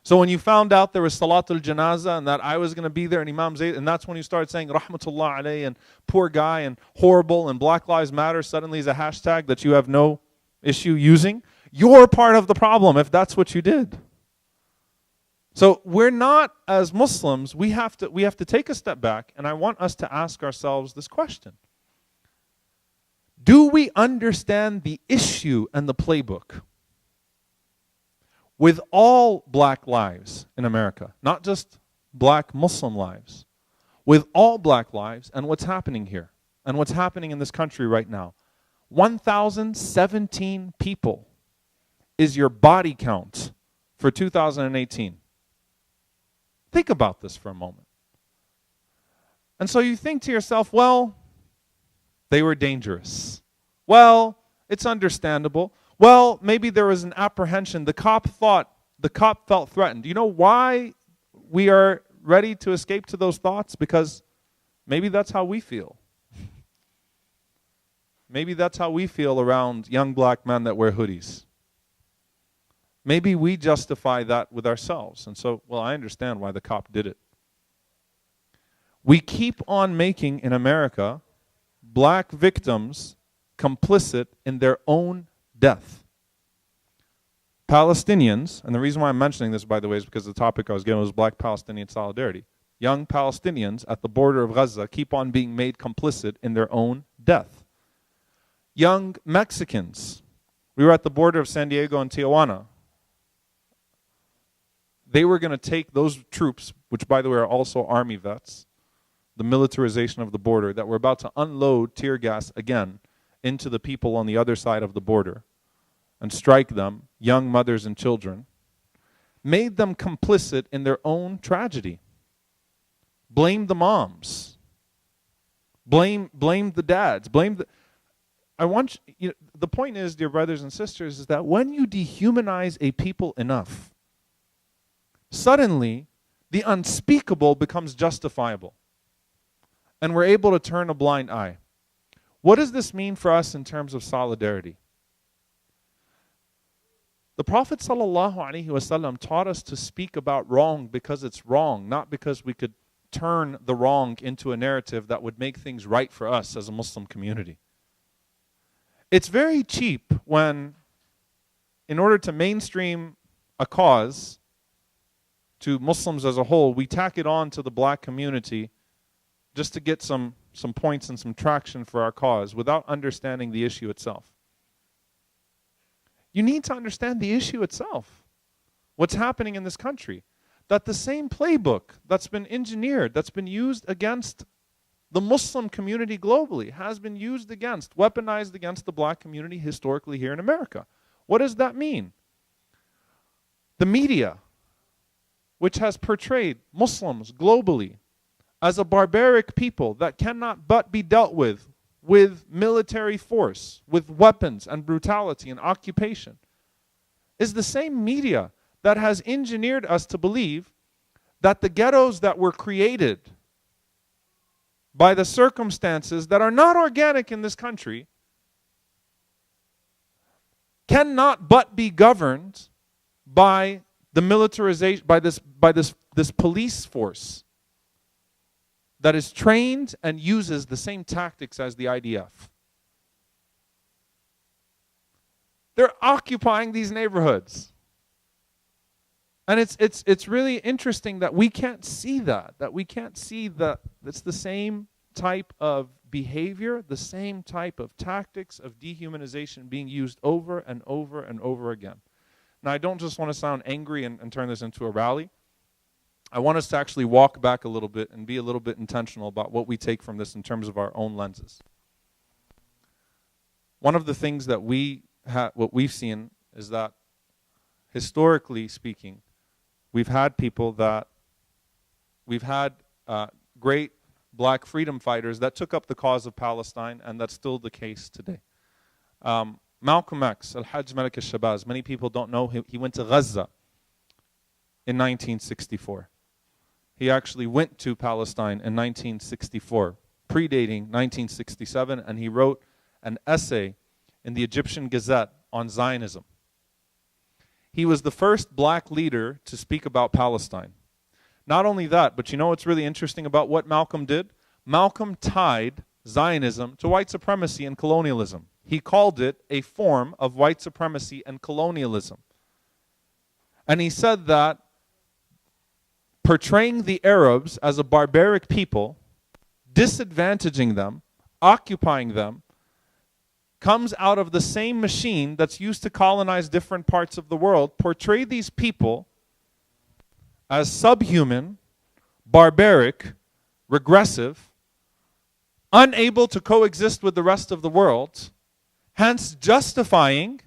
So when you found out there was Salatul Janaza and that I was going to be there and Imam Zayd, and that's when you started saying Rahmatullah alayhi and poor guy and horrible and Black Lives Matter suddenly is a hashtag that you have no issue using, you're part of the problem if that's what you did. So we're not, as Muslims, we have to take a step back, and I want us to ask ourselves this question. Do we understand the issue and the playbook? With all black lives in America, not just black Muslim lives, with all black lives and what's happening here and what's happening in this country right now, 1,017 people is your body count for 2018. Think about this for a moment. And so you think to yourself, well, they were dangerous. Well, it's understandable. Well, maybe there was an apprehension. The cop felt threatened. Do you know why we are ready to escape to those thoughts? Because maybe that's how we feel. Maybe that's how we feel around young black men that wear hoodies. Maybe we justify that with ourselves. And so, well, I understand why the cop did it. We keep on making, in America, black victims complicit in their own death. Palestinians, and the reason why I'm mentioning this, by the way, is because the topic I was given was black Palestinian solidarity. Young Palestinians at the border of Gaza keep on being made complicit in their own death. Young Mexicans, we were at the border of San Diego and Tijuana. They were going to take those troops, which by the way are also army vets, the militarization of the border, that were about to unload tear gas again into the people on the other side of the border and strike them, young mothers and children, made them complicit in their own tragedy. Blame the moms. Blame the dads. The point is, dear brothers and sisters, is that when you dehumanize a people enough, suddenly the unspeakable becomes justifiable. And we're able to turn a blind eye. What does this mean for us in terms of solidarity? The Prophet ﷺ taught us to speak about wrong because it's wrong, not because we could turn the wrong into a narrative that would make things right for us as a Muslim community. It's very cheap when, in order to mainstream a cause to Muslims as a whole, we tack it on to the black community just to get some points and some traction for our cause without understanding the issue itself. You need to understand the issue itself. What's happening in this country. That the same playbook that's been engineered, that's been used against the Muslim community globally, has been used against, weaponized against the black community historically here in America. What does that mean? The media, which has portrayed Muslims globally as a barbaric people that cannot but be dealt with military force, with weapons and brutality and occupation, is the same media that has engineered us to believe that the ghettos that were created by the circumstances that are not organic in this country cannot but be governed by the militarization, by this police force that is trained and uses the same tactics as the IDF. They're occupying these neighborhoods. And it's really interesting that we can't see that we can't see that it's the same type of behavior, the same type of tactics of dehumanization being used over and over and over again. Now, I don't just want to sound angry and turn this into a rally. I want us to actually walk back a little bit and be a little bit intentional about what we take from this in terms of our own lenses. One of the things that what we've seen is that, historically speaking, we've had great black freedom fighters that took up the cause of Palestine, and that's still the case today. Malcolm X, Al-Hajj Malik al-Shabazz, many people don't know him. He went to Gaza in 1964. He actually went to Palestine in 1964, predating 1967, and he wrote an essay in the Egyptian Gazette on Zionism. He was the first black leader to speak about Palestine. Not only that, but you know what's really interesting about what Malcolm did? Malcolm tied Zionism to white supremacy and colonialism. He called it a form of white supremacy and colonialism. And he said that portraying the Arabs as a barbaric people, disadvantaging them, occupying them, comes out of the same machine that's used to colonize different parts of the world. Portray these people as subhuman, barbaric, regressive, unable to coexist with the rest of the world, hence justifying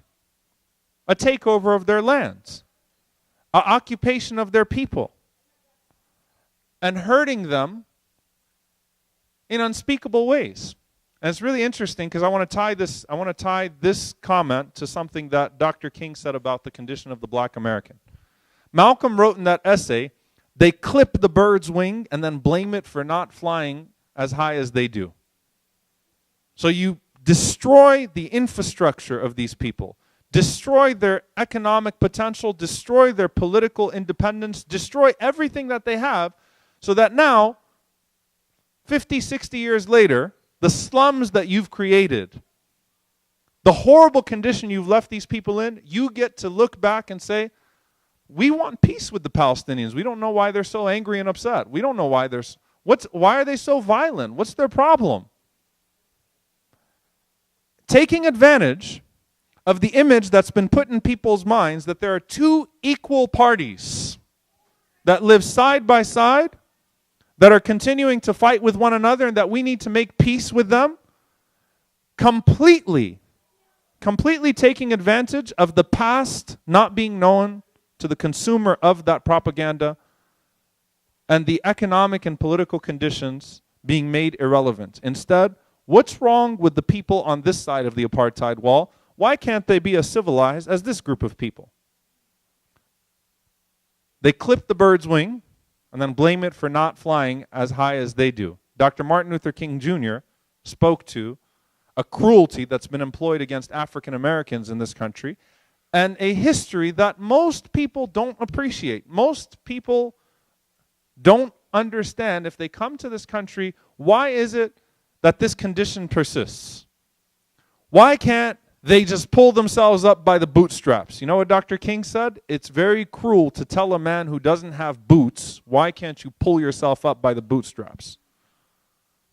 a takeover of their lands, an occupation of their people, and hurting them in unspeakable ways. And it's really interesting because I want to tie this comment to something that Dr. King said about the condition of the black American. Malcolm wrote in that essay, they clip the bird's wing and then blame it for not flying as high as they do. So you destroy the infrastructure of these people, destroy their economic potential, destroy their political independence, destroy everything that they have, so that now, 50, 60 years later, the slums that you've created, the horrible condition you've left these people in, you get to look back and say, we want peace with the Palestinians. We don't know why they're so angry and upset. We don't know why why are they so violent? What's their problem? Taking advantage of the image that's been put in people's minds that there are two equal parties that live side by side, that are continuing to fight with one another, and that we need to make peace with them, completely taking advantage of the past not being known to the consumer of that propaganda, and the economic and political conditions being made irrelevant. Instead, what's wrong with the people on this side of the apartheid wall? Why can't they be as civilized as this group of people? They clip the bird's wing and then blame it for not flying as high as they do. Dr. Martin Luther King Jr. spoke to a cruelty that's been employed against African Americans in this country, and a history that most people don't appreciate. Most people don't understand, if they come to this country, why is it that this condition persists? Why can't they just pull themselves up by the bootstraps? You know what Dr. King said? It's very cruel to tell a man who doesn't have boots, why can't you pull yourself up by the bootstraps?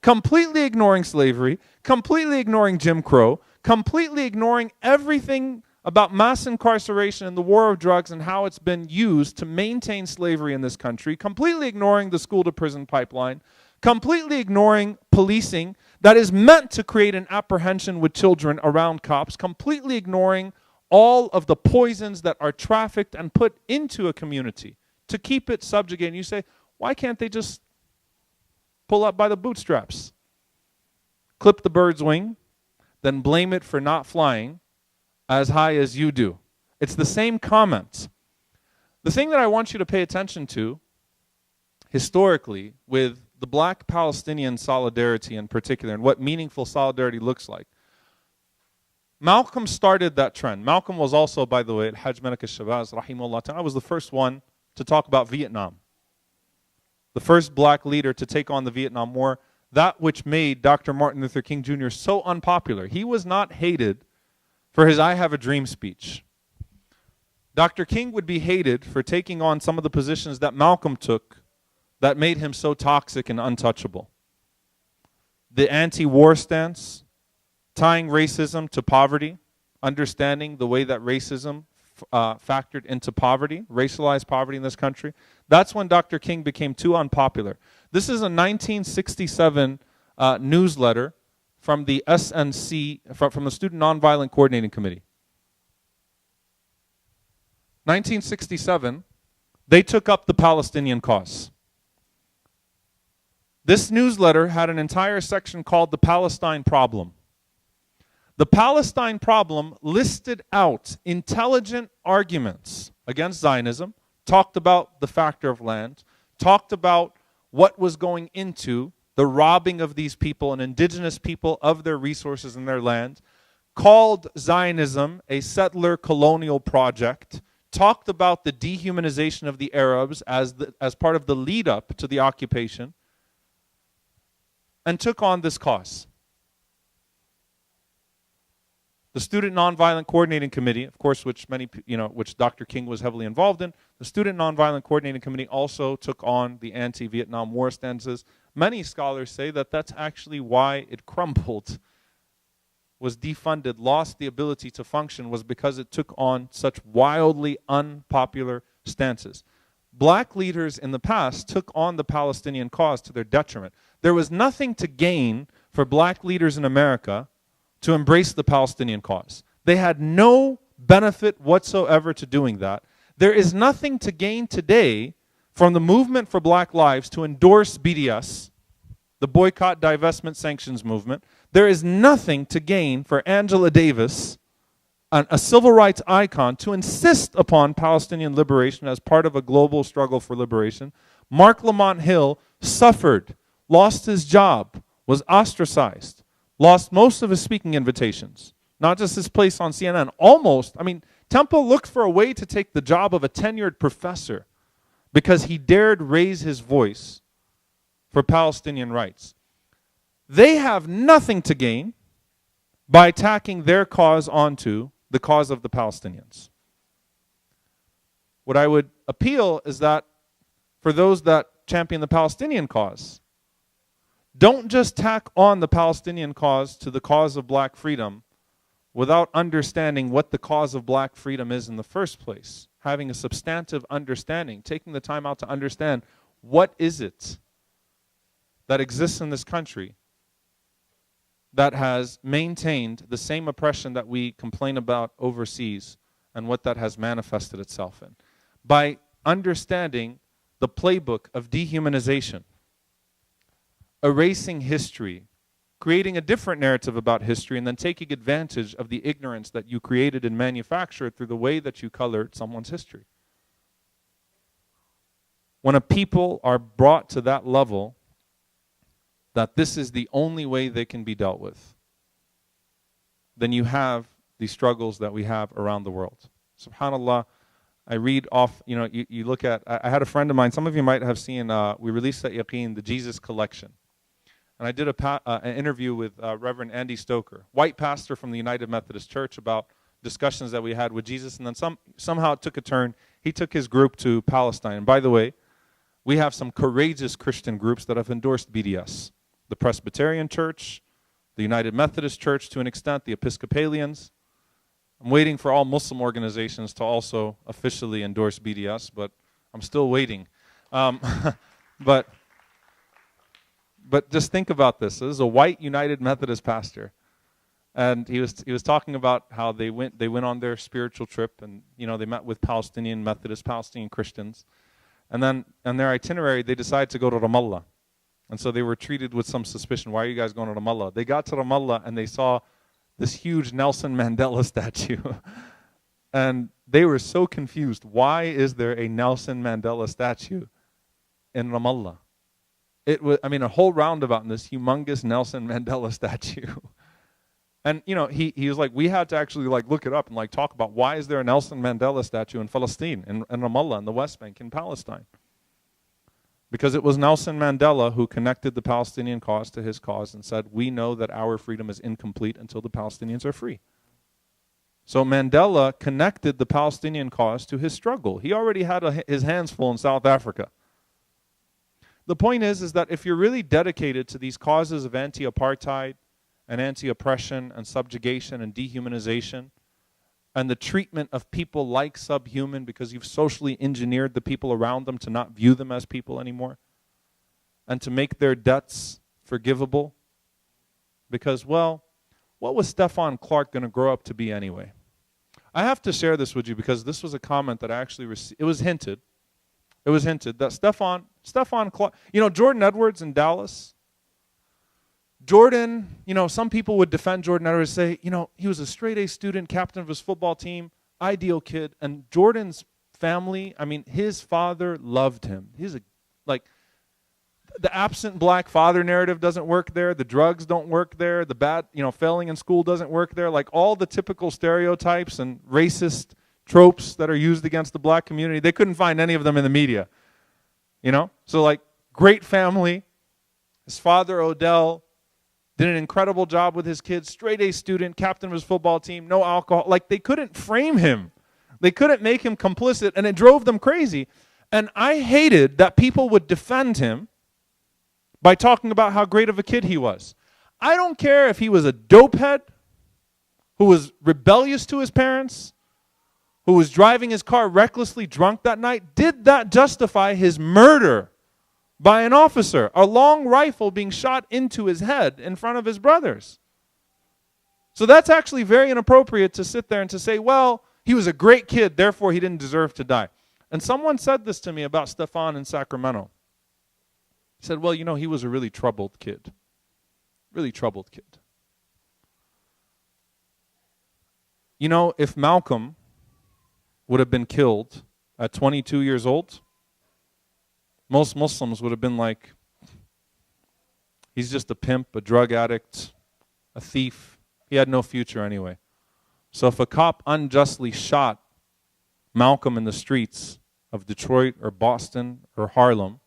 Completely ignoring slavery, completely ignoring Jim Crow, completely ignoring everything about mass incarceration and the war of drugs and how it's been used to maintain slavery in this country, completely ignoring the school-to-prison pipeline, completely ignoring policing that is meant to create an apprehension with children around cops, completely ignoring all of the poisons that are trafficked and put into a community to keep it subjugated. And you say, why can't they just pull up by the bootstraps? Clip the bird's wing, then blame it for not flying as high as you do. It's the same comment. The thing that I want you to pay attention to, historically, with the black Palestinian solidarity in particular, and what meaningful solidarity looks like. Malcolm started that trend. Malcolm was also, by the way, Al-Hajj Malik al-Shabazz, rahimahullah ta'ala, was the first one to talk about Vietnam. The first black leader to take on the Vietnam War, that which made Dr. Martin Luther King Jr. so unpopular. He was not hated for his I Have a Dream speech. Dr. King would be hated for taking on some of the positions that Malcolm took that made him so toxic and untouchable. The anti-war stance, tying racism to poverty, understanding the way that racism factored into poverty, racialized poverty in this country. That's when Dr. King became too unpopular. This is a 1967 newsletter from the SNC, from the Student Nonviolent Coordinating Committee. 1967, they took up the Palestinian cause. This newsletter had an entire section called the Palestine Problem. The Palestine Problem listed out intelligent arguments against Zionism, talked about the factor of land, talked about what was going into the robbing of these people and indigenous people of their resources and their land, called Zionism a settler colonial project, talked about the dehumanization of the Arabs as part of the lead up to the occupation, and took on this cause. The Student Nonviolent Coordinating Committee, of course, which Dr. King was heavily involved in, the Student Nonviolent Coordinating Committee also took on the anti-Vietnam War stances. Many scholars say that that's actually why it crumbled, was defunded, lost the ability to function, was because it took on such wildly unpopular stances. Black leaders in the past took on the Palestinian cause to their detriment. There was nothing to gain for black leaders in America to embrace the Palestinian cause. They had no benefit whatsoever to doing that. There is nothing to gain today from the movement for black lives to endorse BDS, the boycott, divestment, sanctions movement. There is nothing to gain for Angela Davis, a civil rights icon, to insist upon Palestinian liberation as part of a global struggle for liberation. Mark Lamont Hill suffered, lost his job, was ostracized, lost most of his speaking invitations, not just his place on CNN. Almost, Temple looked for a way to take the job of a tenured professor because he dared raise his voice for Palestinian rights. They have nothing to gain by attacking their cause onto the cause of the Palestinians. What I would appeal is that for those that champion the Palestinian cause, don't just tack on the Palestinian cause to the cause of black freedom without understanding what the cause of black freedom is in the first place. Having a substantive understanding, taking the time out to understand what is it that exists in this country that has maintained the same oppression that we complain about overseas and what that has manifested itself in. By understanding the playbook of dehumanization, erasing history, creating a different narrative about history, and then taking advantage of the ignorance that you created and manufactured through the way that you colored someone's history. When a people are brought to that level, that this is the only way they can be dealt with, then you have the struggles that we have around the world. SubhanAllah, I read off, you look at, I had a friend of mine, some of you might have seen, we released at Yaqeen, the Jesus Collection. And I did an interview with Reverend Andy Stoker, white pastor from the United Methodist Church, about discussions that we had with Jesus. And then somehow it took a turn. He took his group to Palestine. And by the way, we have some courageous Christian groups that have endorsed BDS. The Presbyterian Church, the United Methodist Church to an extent, the Episcopalians. I'm waiting for all Muslim organizations to also officially endorse BDS, but I'm still waiting. But just think about this. This is a white United Methodist pastor. And he was talking about how they went on their spiritual trip, and they met with Palestinian Methodists, Palestinian Christians. And then on their itinerary, they decided to go to Ramallah. And so they were treated with some suspicion. Why are you guys going to Ramallah? They got to Ramallah and they saw this huge Nelson Mandela statue. And they were so confused. Why is there a Nelson Mandela statue in Ramallah? It was, a whole roundabout in this humongous Nelson Mandela statue. And, he was like, we had to actually look it up and talk about why is there a Nelson Mandela statue in Palestine, in Ramallah, in the West Bank, in Palestine. Because it was Nelson Mandela who connected the Palestinian cause to his cause and said, we know that our freedom is incomplete until the Palestinians are free. So Mandela connected the Palestinian cause to his struggle. He already had his hands full in South Africa. The point is that if you're really dedicated to these causes of anti-apartheid and anti-oppression and subjugation and dehumanization and the treatment of people like subhuman because you've socially engineered the people around them to not view them as people anymore and to make their debts forgivable because, well, what was Stephon Clark going to grow up to be anyway? I have to share this with you because this was a comment that I actually received. It was hinted that Stephon Clark, Jordan Edwards in Dallas, Jordan, some people would defend Jordan Edwards, say, he was a straight-A student, captain of his football team, ideal kid. And Jordan's family, his father loved him. He's the absent black father narrative doesn't work there. The drugs don't work there. The bad, failing in school doesn't work there. All the typical stereotypes and racist tropes that are used against the black community, they couldn't find any of them in the media. So great family. His father, Odell, did an incredible job with his kids, straight-A student, captain of his football team, no alcohol. They couldn't frame him. They couldn't make him complicit, and it drove them crazy. And I hated that people would defend him by talking about how great of a kid he was. I don't care if he was a dopehead who was rebellious to his parents, who was driving his car recklessly drunk that night. Did that justify his murder by an officer, a long rifle being shot into his head in front of his brothers? So that's actually very inappropriate to sit there and to say, well, he was a great kid, therefore he didn't deserve to die. And someone said this to me about Stephon in Sacramento. He said, well, he was a really troubled kid. Really troubled kid. If Malcolm would have been killed at 22 years old, most Muslims would have been like, he's just a pimp, a drug addict, a thief. He had no future anyway. So if a cop unjustly shot Malcolm in the streets of Detroit or Boston or Harlem,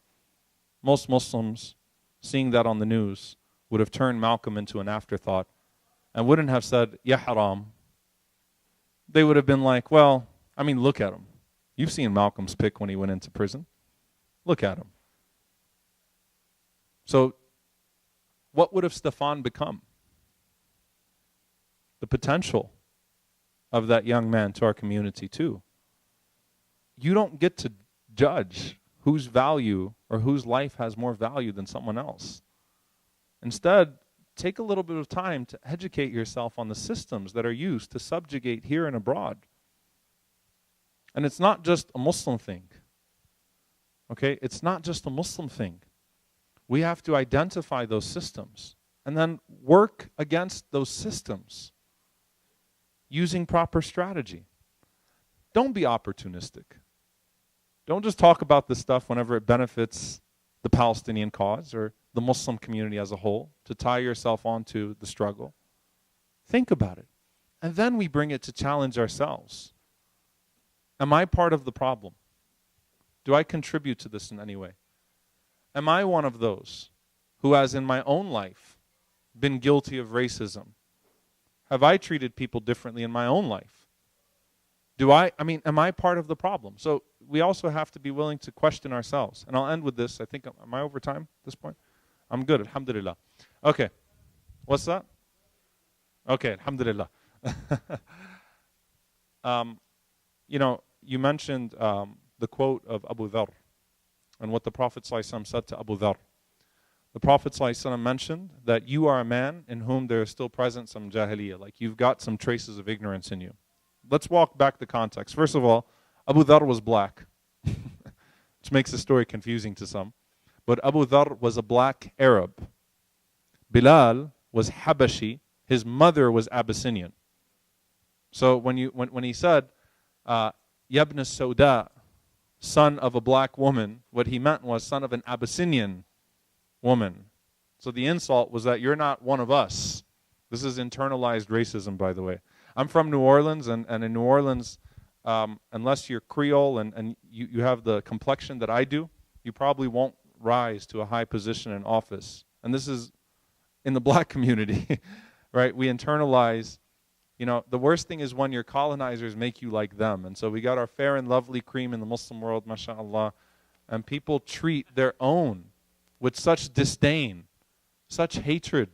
most Muslims, seeing that on the news, would have turned Malcolm into an afterthought and wouldn't have said, ya haram. They would have been like, well, look at him. You've seen Malcolm's pic when he went into prison. Look at him. So, what would have Stephon become? The potential of that young man to our community too. You don't get to judge whose value or whose life has more value than someone else. Instead, take a little bit of time to educate yourself on the systems that are used to subjugate here and abroad. And it's not just a Muslim thing. Okay? It's not just a Muslim thing. We have to identify those systems and then work against those systems using proper strategy. Don't be opportunistic. Don't just talk about this stuff whenever it benefits the Palestinian cause or the Muslim community as a whole to tie yourself onto the struggle. Think about it. And then we bring it to challenge ourselves. Am I part of the problem? Do I contribute to this in any way? Am I one of those who has in my own life been guilty of racism? Have I treated people differently in my own life? Am I part of the problem? So we also have to be willing to question ourselves. And I'll end with this. I think, am I over time at this point? I'm good, alhamdulillah. Okay. What's that? Okay, alhamdulillah. You mentioned the quote of Abu Dharr and what the Prophet ﷺ said to Abu Dharr. The Prophet ﷺ mentioned that you are a man in whom there is still present some jahiliyyah, like you've got some traces of ignorance in you. Let's walk back the context. First of all, Abu Dharr was black, which makes the story confusing to some. But Abu Dharr was a black Arab. Bilal was Habashi. His mother was Abyssinian. So when he said, Yabna Sauda, son of a black woman, what he meant was son of an Abyssinian woman. So the insult was that you're not one of us. This is internalized racism, by the way. I'm from New Orleans, and in New Orleans, unless you're Creole and you have the complexion that I do, you probably won't rise to a high position in office. And this is in the black community, right? We internalize, the worst thing is when your colonizers make you like them. And so we got our fair and lovely cream in the Muslim world, mashallah, and people treat their own with such disdain, such hatred.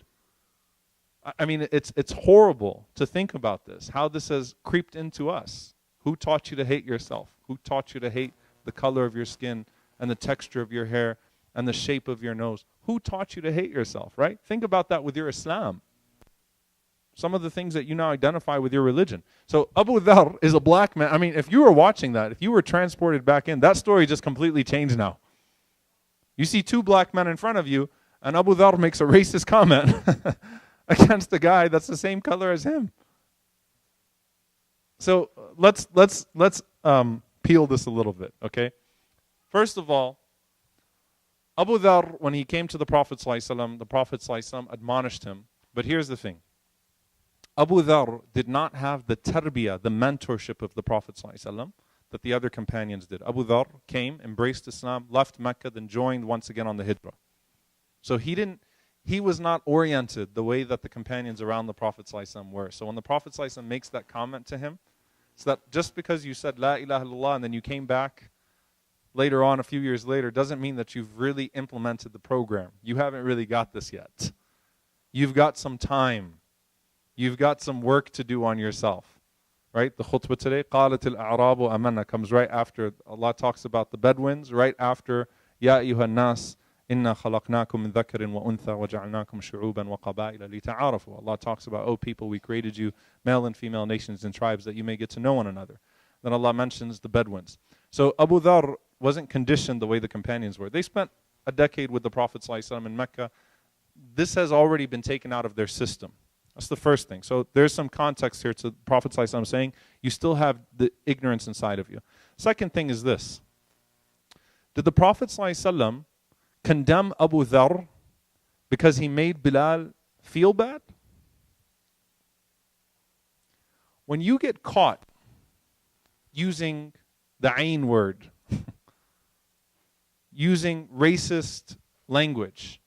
I mean, it's horrible to think about this, how this has creeped into us. Who taught you to hate yourself? Who taught you to hate the color of your skin and the texture of your hair and the shape of your nose? Who taught you to hate yourself, right? Think about that with your Islam. Some of the things that you now identify with your religion. So Abu Dharr is a black man. I mean, if you were watching that, if you were transported back in, that story just completely changed now. You see two black men in front of you, and Abu Dharr makes a racist comment against a guy that's the same color as him. So let's peel this a little bit, okay? First of all, Abu Dharr, when he came to the Prophet ﷺ, the Prophet ﷺ admonished him. But here's the thing. Abu Dharr did not have the tarbiyah, the mentorship of the Prophet ﷺ that the other companions did. Abu Dharr came, embraced Islam, left Mecca, then joined once again on the Hijrah. So he was not oriented the way that the companions around the Prophet ﷺ were. So when the Prophet ﷺ makes that comment to him, it's that just because you said La ilaha illallah and then you came back later on, a few years later, doesn't mean that you've really implemented the program. You haven't really got this yet. You've got some time. You've got some work to do on yourself. Right? The khutbah today, قَالَتِ الْأَعْرَابُ أَمَنَّا, comes right after. Allah talks about the Bedouins, right after يَا أَيُّهَا النَّاسِ إِنَّا خَلَقْنَاكُم مِّن ذَكَرٍ وَأُنثَى وَجَعَلْنَاكُمْ شُعُوبًا وَقَبَائِلَ لِتَعَارَفُوا. Allah talks about, oh people, we created you male and female nations and tribes that you may get to know one another. Then Allah mentions the Bedouins. So Abu Dharr wasn't conditioned the way the companions were. They spent a decade with the Prophet ﷺ in Mecca. This has already been taken out of their system. That's the first thing. So there's some context here to the Prophet ﷺ saying, you still have the ignorance inside of you. Second thing is this. Did the Prophet ﷺ condemn Abu Dharr because he made Bilal feel bad? When you get caught using the Ain word, using racist language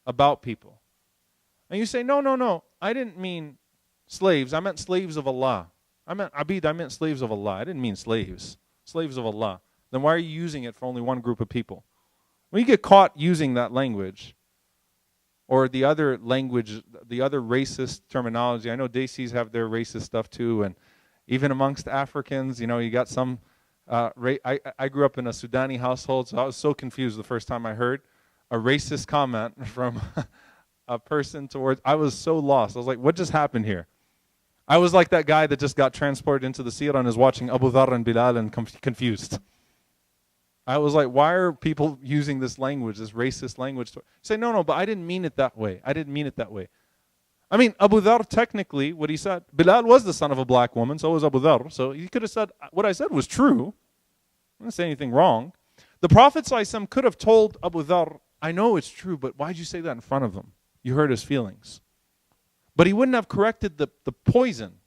about people, and you say, no, I didn't mean slaves. I meant slaves of Allah. I meant abid, I meant slaves of Allah. I didn't mean slaves. Slaves of Allah. Then why are you using it for only one group of people? When you get caught using that language, or the other language, the other racist terminology, I know Desis have their racist stuff too, and even amongst Africans, you got some, I grew up in a Sudani household, so I was so confused the first time I heard a racist comment from a person towards, I was so lost. I was like, what just happened here? I was like that guy that just got transported into the seerah and is watching Abu Dharr and Bilal and confused. I was like, why are people using this language, this racist language? Say, no, but I didn't mean it that way. I didn't mean it that way. I mean, Abu Dharr, technically, what he said, Bilal was the son of a black woman, so was Abu Dharr. So he could have said, what I said was true. I didn't say anything wrong. The Prophet ﷺ could have told Abu Dharr, I know it's true, but why'd you say that in front of him? You hurt his feelings. But he wouldn't have corrected the poison.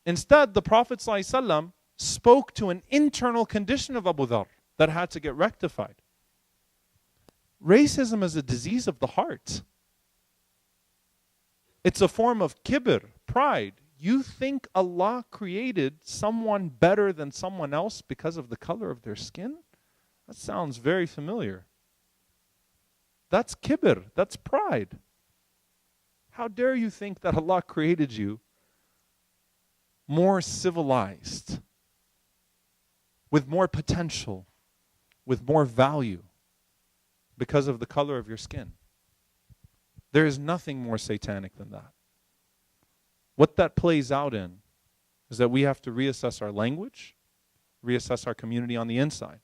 Instead, the Prophet ﷺ spoke to an internal condition of Abu Dhar that had to get rectified. Racism is a disease of the heart. It's a form of kibr, pride. You think Allah created someone better than someone else because of the color of their skin? That sounds very familiar. That's kibr, that's pride. How dare you think that Allah created you more civilized, with more potential, with more value, because of the color of your skin? There is nothing more satanic than that. What that plays out in is that we have to reassess our language, reassess our community on the inside,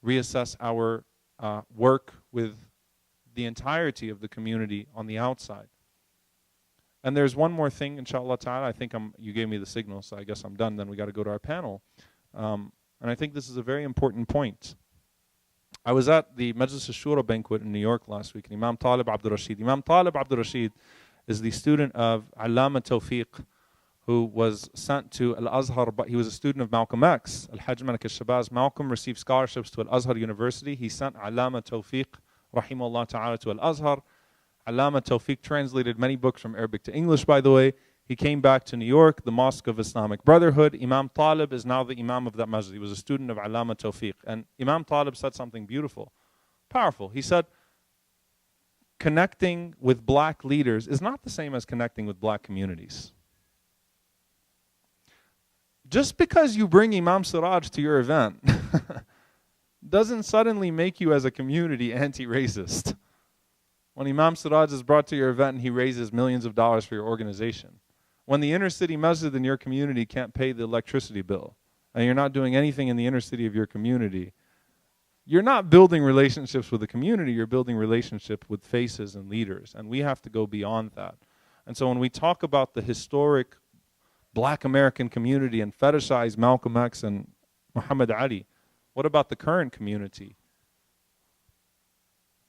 reassess our work with the entirety of the community on the outside. And there's one more thing, inshallah ta'ala. I think you gave me the signal, so I guess I'm done. Then we got to go to our panel. And I think this is a very important point. I was at the Majlis al-Shura banquet in New York last week, and Imam Talib Abdul Rashid. Imam Talib Abdul Rashid is the student of Allama Tawfiq, who was sent to Al-Azhar. But he was a student of Malcolm X, Al-Hajj Malik al-Shabazz. Malcolm received scholarships to Al-Azhar University. He sent Allama Tawfiq, rahimahullah ta'ala, to Al-Azhar. Allama Tawfiq translated many books from Arabic to English, by the way. He came back to New York, the Mosque of Islamic Brotherhood. Imam Talib is now the Imam of that masjid. He was a student of Allama Tawfiq. And Imam Talib said something beautiful, powerful. He said, connecting with black leaders is not the same as connecting with black communities. Just because you bring Imam Siraj to your event doesn't suddenly make you as a community anti-racist. When Imam Siraj is brought to your event and he raises millions of dollars for your organization. When the inner city masjid in your community can't pay the electricity bill, and you're not doing anything in the inner city of your community, you're not building relationships with the community, you're building relationship with faces and leaders. And we have to go beyond that. And so when we talk about the historic black American community and fetishize Malcolm X and Muhammad Ali, what about the current community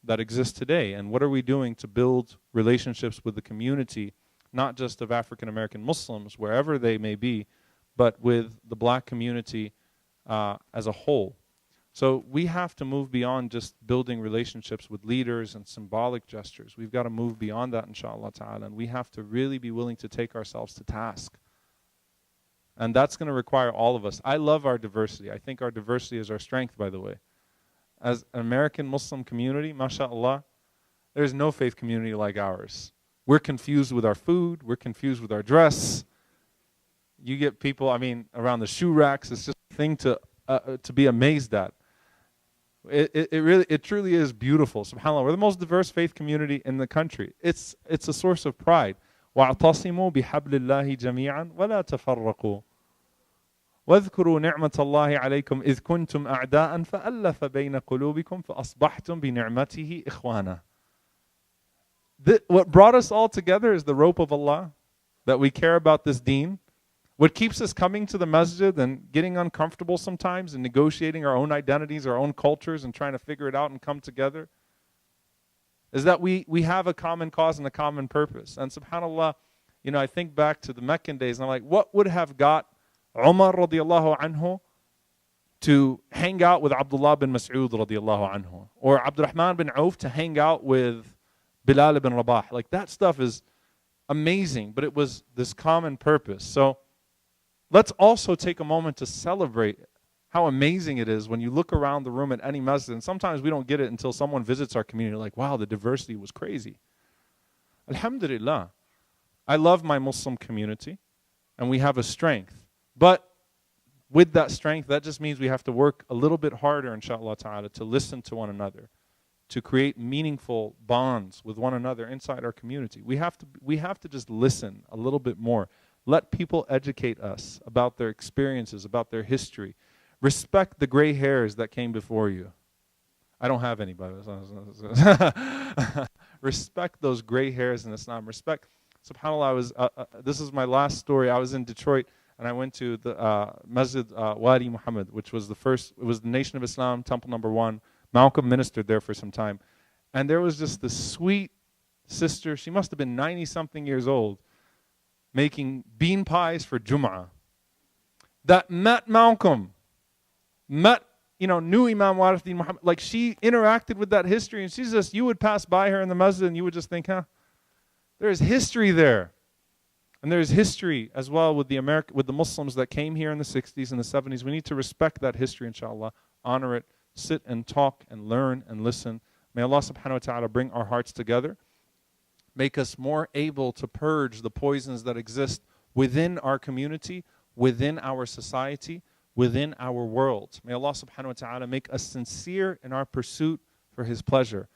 that exists today? And what are we doing to build relationships with the community, not just of African American Muslims, wherever they may be, but with the black community as a whole? So we have to move beyond just building relationships with leaders and symbolic gestures. We've got to move beyond that, inshallah ta'ala, and we have to really be willing to take ourselves to task. And that's going to require all of us. I love our diversity. I think our diversity is our strength, by the way. As an American Muslim community, mashallah, there's no faith community like ours. We're confused with our food. We're confused with our dress. You get people, I mean, around the shoe racks. It's just a thing to be amazed at. It truly is beautiful. SubhanAllah, we're the most diverse faith community in the country. It's a source of pride. وَاعْتَصِمُوا بِحَبْلِ اللَّهِ جَمِيعًا وَلَا تَفَرَّقُوا وَاذْكُرُوا نِعْمَةَ اللَّهِ عَلَيْكُمْ إِذْ كُنْتُمْ أَعْدَاءً فَأَلَّفَ بَيْنَ قُلُوبِكُمْ فَأَصْبَحْتُمْ بِنِعْمَتِهِ إِخْوَانًا. What brought us all together is the rope of Allah, that we care about this deen. What keeps us coming to the masjid and getting uncomfortable sometimes and negotiating our own identities, our own cultures, and trying to figure it out and come together is that we have a common cause and a common purpose. And subhanAllah, you know, I think back to the Meccan days and I'm like, what would have got Umar radiallahu anhu to hang out with Abdullah bin Mas'ud radiallahu anhu, or Abdurrahman bin Auf to hang out with Bilal ibn Rabah? Like, that stuff is amazing, but it was this common purpose. So let's also take a moment to celebrate how amazing it is when you look around the room at any masjid. And sometimes we don't get it until someone visits our community, like, wow, the diversity was crazy. Alhamdulillah. I love my Muslim community, and we have a strength. But with that strength, that just means we have to work a little bit harder, inshallah ta'ala, to listen to one another, to create meaningful bonds with one another inside our community. We have to just listen a little bit more. Let people educate us about their experiences, about their history. Respect the gray hairs that came before you. I don't have any, by the way. Respect those gray hairs in Islam. Respect. SubhanAllah, this is my last story. I was in Detroit, and I went to the Masjid Wadi Muhammad, which was the first, it was the Nation of Islam, Temple number 1. Malcolm ministered there for some time. And there was just this sweet sister, she must have been 90-something years old, making bean pies for Jum'ah. that met Malcolm, met, knew Imam Warathdin Muhammad. Like, she interacted with that history, and she's just, you would pass by her in the masjid and you would just think, there's history there. And there's history as well with the Muslims that came here in the 60s and the 70s. We need to respect that history, inshallah, honor it, sit and talk and learn and listen. May Allah subhanahu wa ta'ala bring our hearts together, make us more able to purge the poisons that exist within our community, within our society, within our world. May Allah subhanahu wa ta'ala make us sincere in our pursuit for His pleasure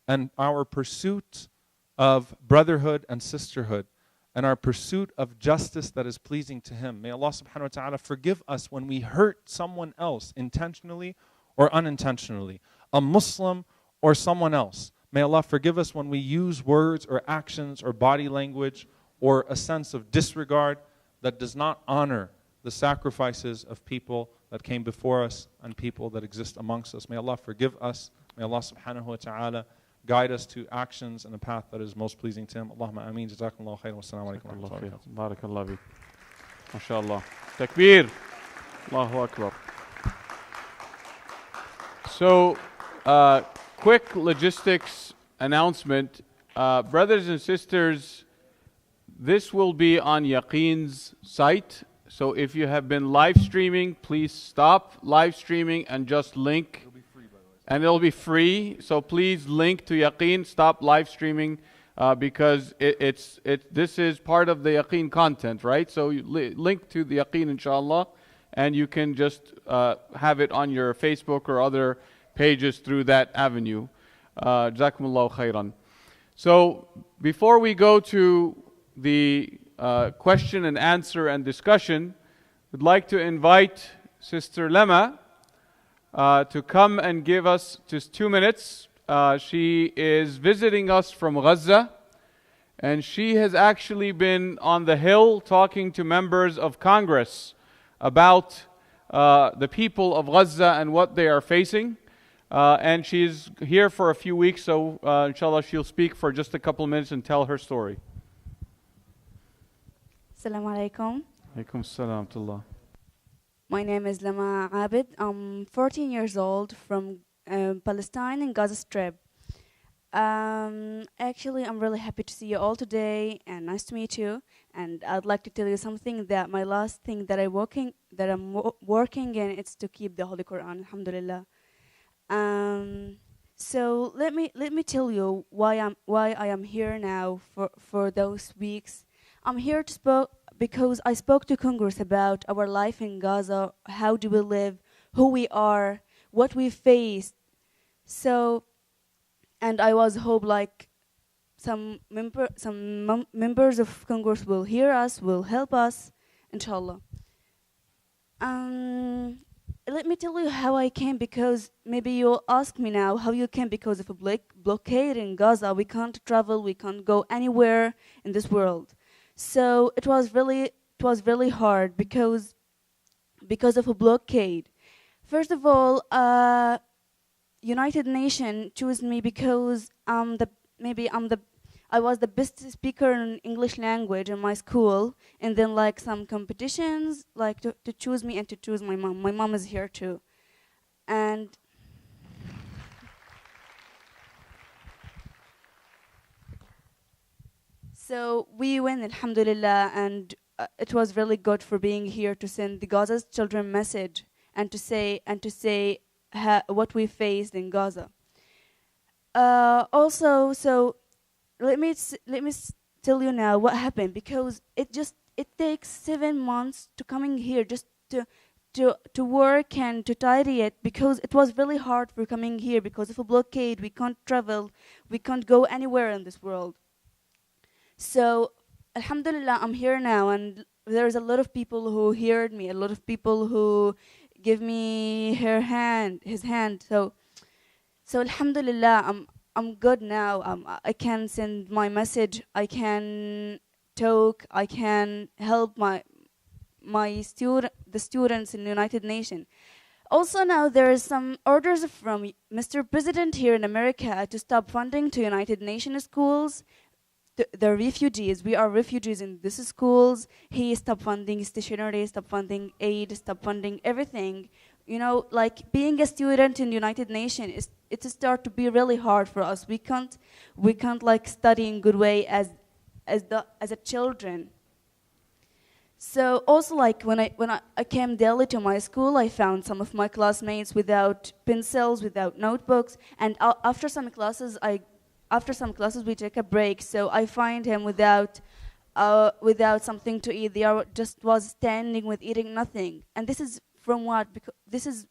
and our pursuit of brotherhood and sisterhood and our pursuit of justice that is pleasing to Him. May Allah subhanahu wa ta'ala forgive us when we hurt someone else intentionally or unintentionally, a Muslim or someone else. May Allah forgive us when we use words or actions or body language or a sense of disregard that does not honor the sacrifices of people that came before us and people that exist amongst us. May Allah forgive us. May Allah subhanahu wa ta'ala guide us to actions and the path that is most pleasing to Him. Allahumma ameen. Jazakumullahu khairan. Wassalamu alaikum wa rahmatullahi wa barakatuh. Barakallah bik. MashaAllah. Takbir. Allahu Akbar. So, quick logistics announcement. Brothers and sisters, this will be on Yaqeen's site. So if you have been live streaming, please stop live streaming and just link. It'll be free, by the way. And it'll be free. So please link to Yaqeen, stop live streaming because this is part of the Yaqeen content, right? So you link to the Yaqeen, inshallah, and you can just have it on your Facebook or other pages through that avenue. Jazakumullahu khairan. So before we go to the question and answer and discussion, we'd like to invite Sister Lema to come and give us just 2 minutes. She is visiting us from Gaza, and she has actually been on the Hill talking to members of Congress about the people of Gaza and what they are facing. And she's here for a few weeks, so inshallah she'll speak for just a couple of minutes and tell her story. Assalamu alaikum. Alaikum assalam tullah. My name is Lama Abid. I'm 14 years old from Palestine and Gaza Strip. Actually, I'm really happy to see you all today and nice to meet you. And I'd like to tell you something that my last thing that I'm working in is to keep the Holy Quran, alhamdulillah. So let me tell you why I am here now for those weeks. I'm here to because I spoke to Congress about our life in Gaza, how do we live, who we are, what we faced. So, and I was hope like some members of Congress will hear us, will help us, inshallah. Let me tell you how I came, because maybe you'll ask me now how you came because of a blockade in Gaza. We can't travel, we can't go anywhere in this world. So it was really hard because of a blockade. First of all, United Nations chose me because I was the best speaker in English language in my school, and then like some competitions like to choose me and to choose my mom. My mom is here too, and so we win, alhamdulillah, and it was really good for being here to send the Gaza's children message and to say what we faced in Gaza. Also, so let me tell you now what happened, because it takes 7 months to coming here just to work and to tidy it, because it was really hard for coming here because of a blockade. We can't travel, we can't go anywhere in this world. So, alhamdulillah, I'm here now, and there's a lot of people who heard me, a lot of people who give me his hand. So alhamdulillah, I'm good now. I can send my message, I can talk, I can help the students in the United Nations. Also now there is some orders from Mr. President here in America to stop funding to United Nations schools. the refugees. We are refugees in these schools. He stopped funding stationery, stopped funding aid, stopped funding everything. You know, like being a student in the United Nations, it start to be really hard for us. We can't like study in good way as a children. So also like when I came daily to my school, I found some of my classmates without pencils, without notebooks, and after some classes we take a break. So I find him without something to eat. They are just was standing with eating nothing. And this is from what? This is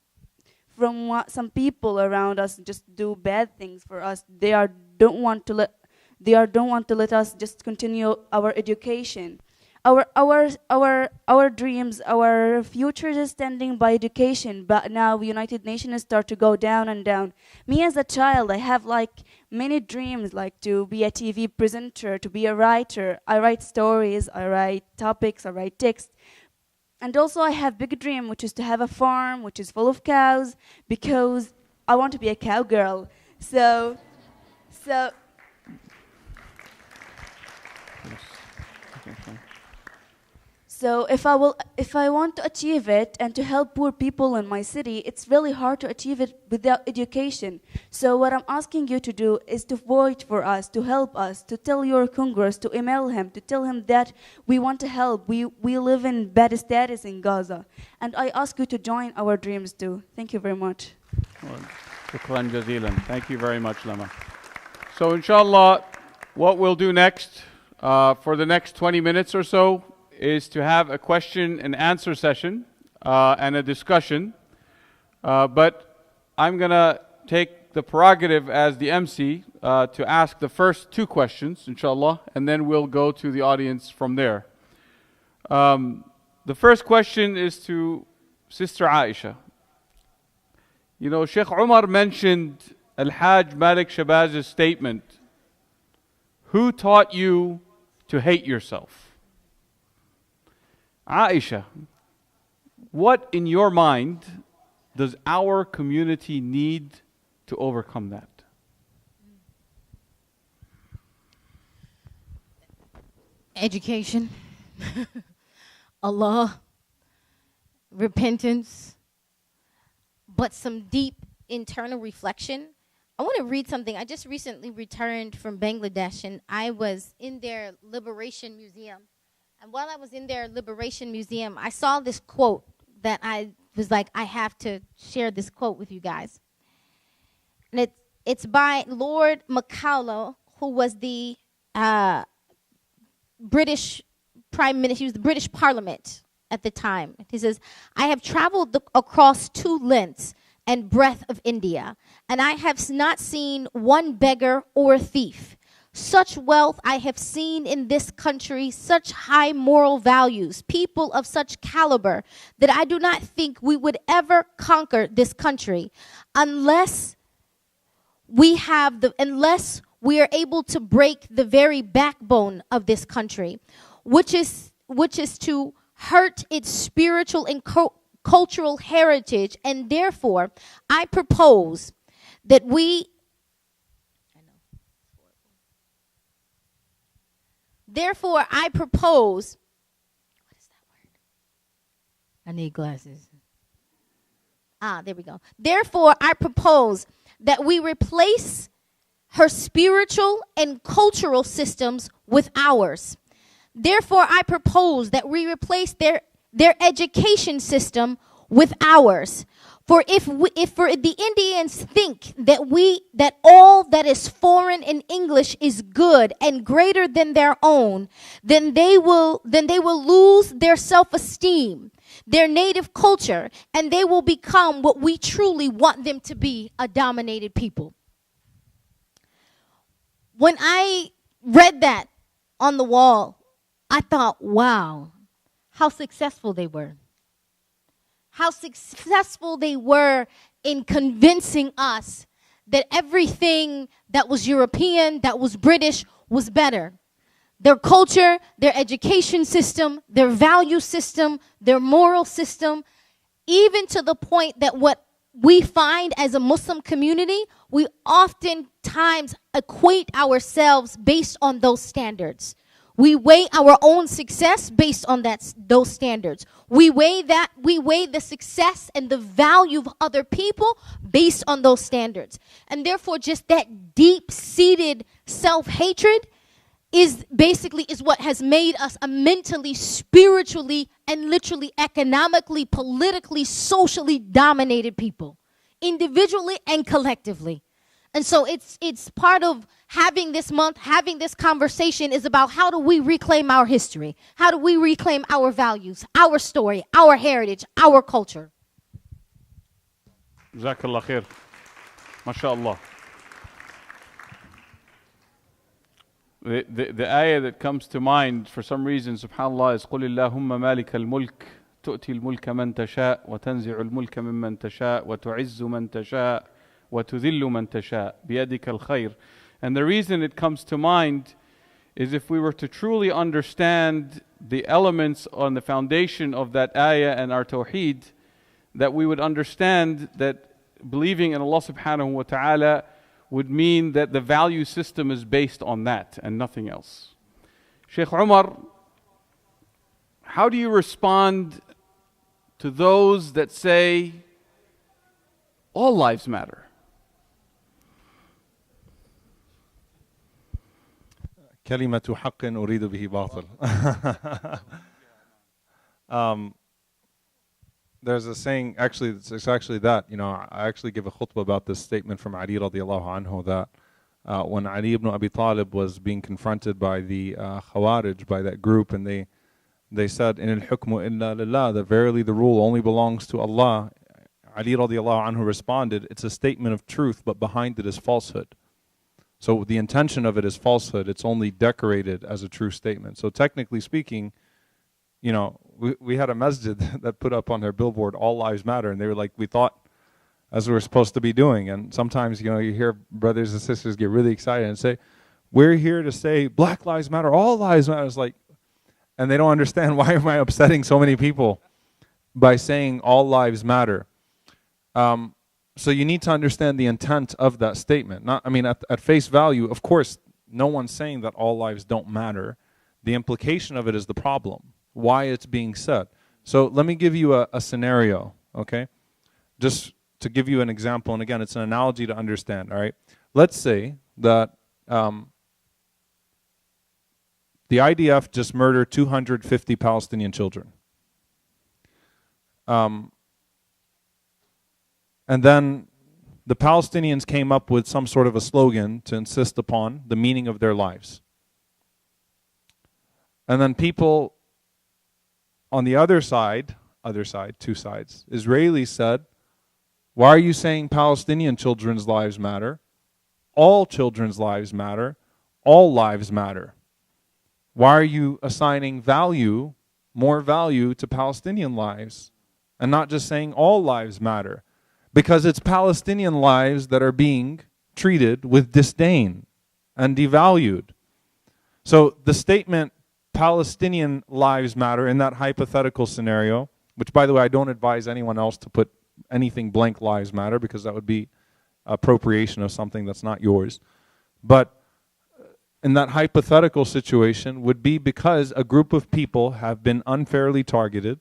from what some people around us just do bad things for us. They don't want to let us just continue our education. Our dreams, our future is standing by education, but now United Nations start to go down and down. Me as a child, I have like many dreams, like to be a TV presenter, to be a writer. I write stories, I write topics, I write text. And also I have big dream, which is to have a farm, which is full of cows, because I want to be a cowgirl. So if I want to achieve it and to help poor people in my city, it's really hard to achieve it without education. So what I'm asking you to do is to vote for us, to help us, to tell your Congress, to email him, to tell him that we want to help. We live in bad status in Gaza. And I ask you to join our dreams too. Thank you very much. Shukran jazilan. Thank you very much, Lama. So inshallah, what we'll do next, for the next 20 minutes or so, is to have a question and answer session and a discussion. But I'm going to take the prerogative as the MC to ask the first two questions, inshallah, and then we'll go to the audience from there. The first question is to Sister Aisha. You know, Sheikh Umar mentioned Al-Hajj Malik Shabaz's statement, "Who taught you to hate yourself?" Aisha, what in your mind does our community need to overcome that? Education, Allah, repentance, but some deep internal reflection. I want to read something. I just recently returned from Bangladesh, and I was in their Liberation Museum. And while I was in their Liberation Museum, I saw this quote that I was like, I have to share this quote with you guys. And it's by Lord Macaulay, who was the British Prime Minister. He was the British Parliament at the time. He says, "I have traveled across 2 lengths and breadth of India, and I have not seen one beggar or thief. Such wealth I have seen in this country, such high moral values, people of such caliber, that I do not think we would ever conquer this country unless we are able to break the very backbone of this country, which is to hurt its spiritual and cultural heritage. And therefore, I propose that we Therefore, I propose, what is that word? I need glasses. There we go. Therefore, I propose that we replace her spiritual and cultural systems with ours. Therefore, I propose that we replace their education system with ours. For if the Indians think that all that is foreign in English is good and greater than their own, then they will lose their self-esteem, their native culture, and they will become what we truly want them to be, a dominated people. When I read that on the wall, I thought, wow, how successful they were. How successful they were in convincing us that everything that was European, that was British, was better. Their culture, their education system, their value system, their moral system, even to the point that what we find as a Muslim community, we oftentimes equate ourselves based on those standards. We weigh our own success based on those standards. We weigh the success and the value of other people based on those standards. And therefore, just that deep-seated self-hatred is what has made us a mentally, spiritually, and literally economically, politically, socially dominated people, individually and collectively. And so it's part of having this month, having this conversation is about how do we reclaim our history? How do we reclaim our values, our story, our heritage, our culture? Jazakallah khair. MashaAllah. The ayah that comes to mind for some reason, subhanAllah, is قُلِ اللَّهُمَّ مَالِكَ الْمُلْكِ تُؤْتِي الْمُلْكَ مَنْ تَشَاءُ وَتَنْزِعُ الْمُلْكَ مِمَّنْ تَشَاءُ وَتُعِزُّ مَنْ تَشَاءُ وَتُذِلُّ مَنْ تَشَاءُ بِيَدِكَ الْخَيْرُ. And the reason it comes to mind is if we were to truly understand the elements on the foundation of that ayah and our tawheed, that we would understand that believing in Allah subhanahu wa ta'ala would mean that the value system is based on that and nothing else. Sheikh Umar, how do you respond to those that say all lives matter? كلمة حق أريد به باطل. There's a saying, actually, it's actually that, I actually give a khutbah about this statement from Ali radiallahu anhu that when Ali ibn Abi Talib was being confronted by the Khawarij, by that group, and they said, "In al-hukmu illa lillah," that verily the rule only belongs to Allah. Ali radiallahu anhu responded, "It's a statement of truth, but behind it is falsehood." So the intention of it is falsehood. It's only decorated as a true statement. So technically speaking, we had a masjid that put up on their billboard, "All lives matter," and they were like, we thought as we were supposed to be doing. And sometimes, you hear brothers and sisters get really excited and say, "We're here to say Black lives matter, all lives matter." It's like, and they don't understand, why am I upsetting so many people by saying all lives matter? So you need to understand the intent of that statement. At face value, of course, no one's saying that all lives don't matter. The implication of it is the problem, why it's being said. So let me give you a scenario, okay? Just to give you an example, and again, it's an analogy to understand, all right? Let's say that the IDF just murdered 250 Palestinian children. And then the Palestinians came up with some sort of a slogan to insist upon the meaning of their lives. And then people on the other side, two sides, Israelis said, "Why are you saying Palestinian children's lives matter? All children's lives matter. All lives matter. Why are you assigning more value to Palestinian lives and not just saying all lives matter?" Because it's Palestinian lives that are being treated with disdain and devalued. So the statement, "Palestinian lives matter," in that hypothetical scenario, which, by the way, I don't advise anyone else to put anything blank "lives matter," because that would be appropriation of something that's not yours. But in that hypothetical situation would be because a group of people have been unfairly targeted.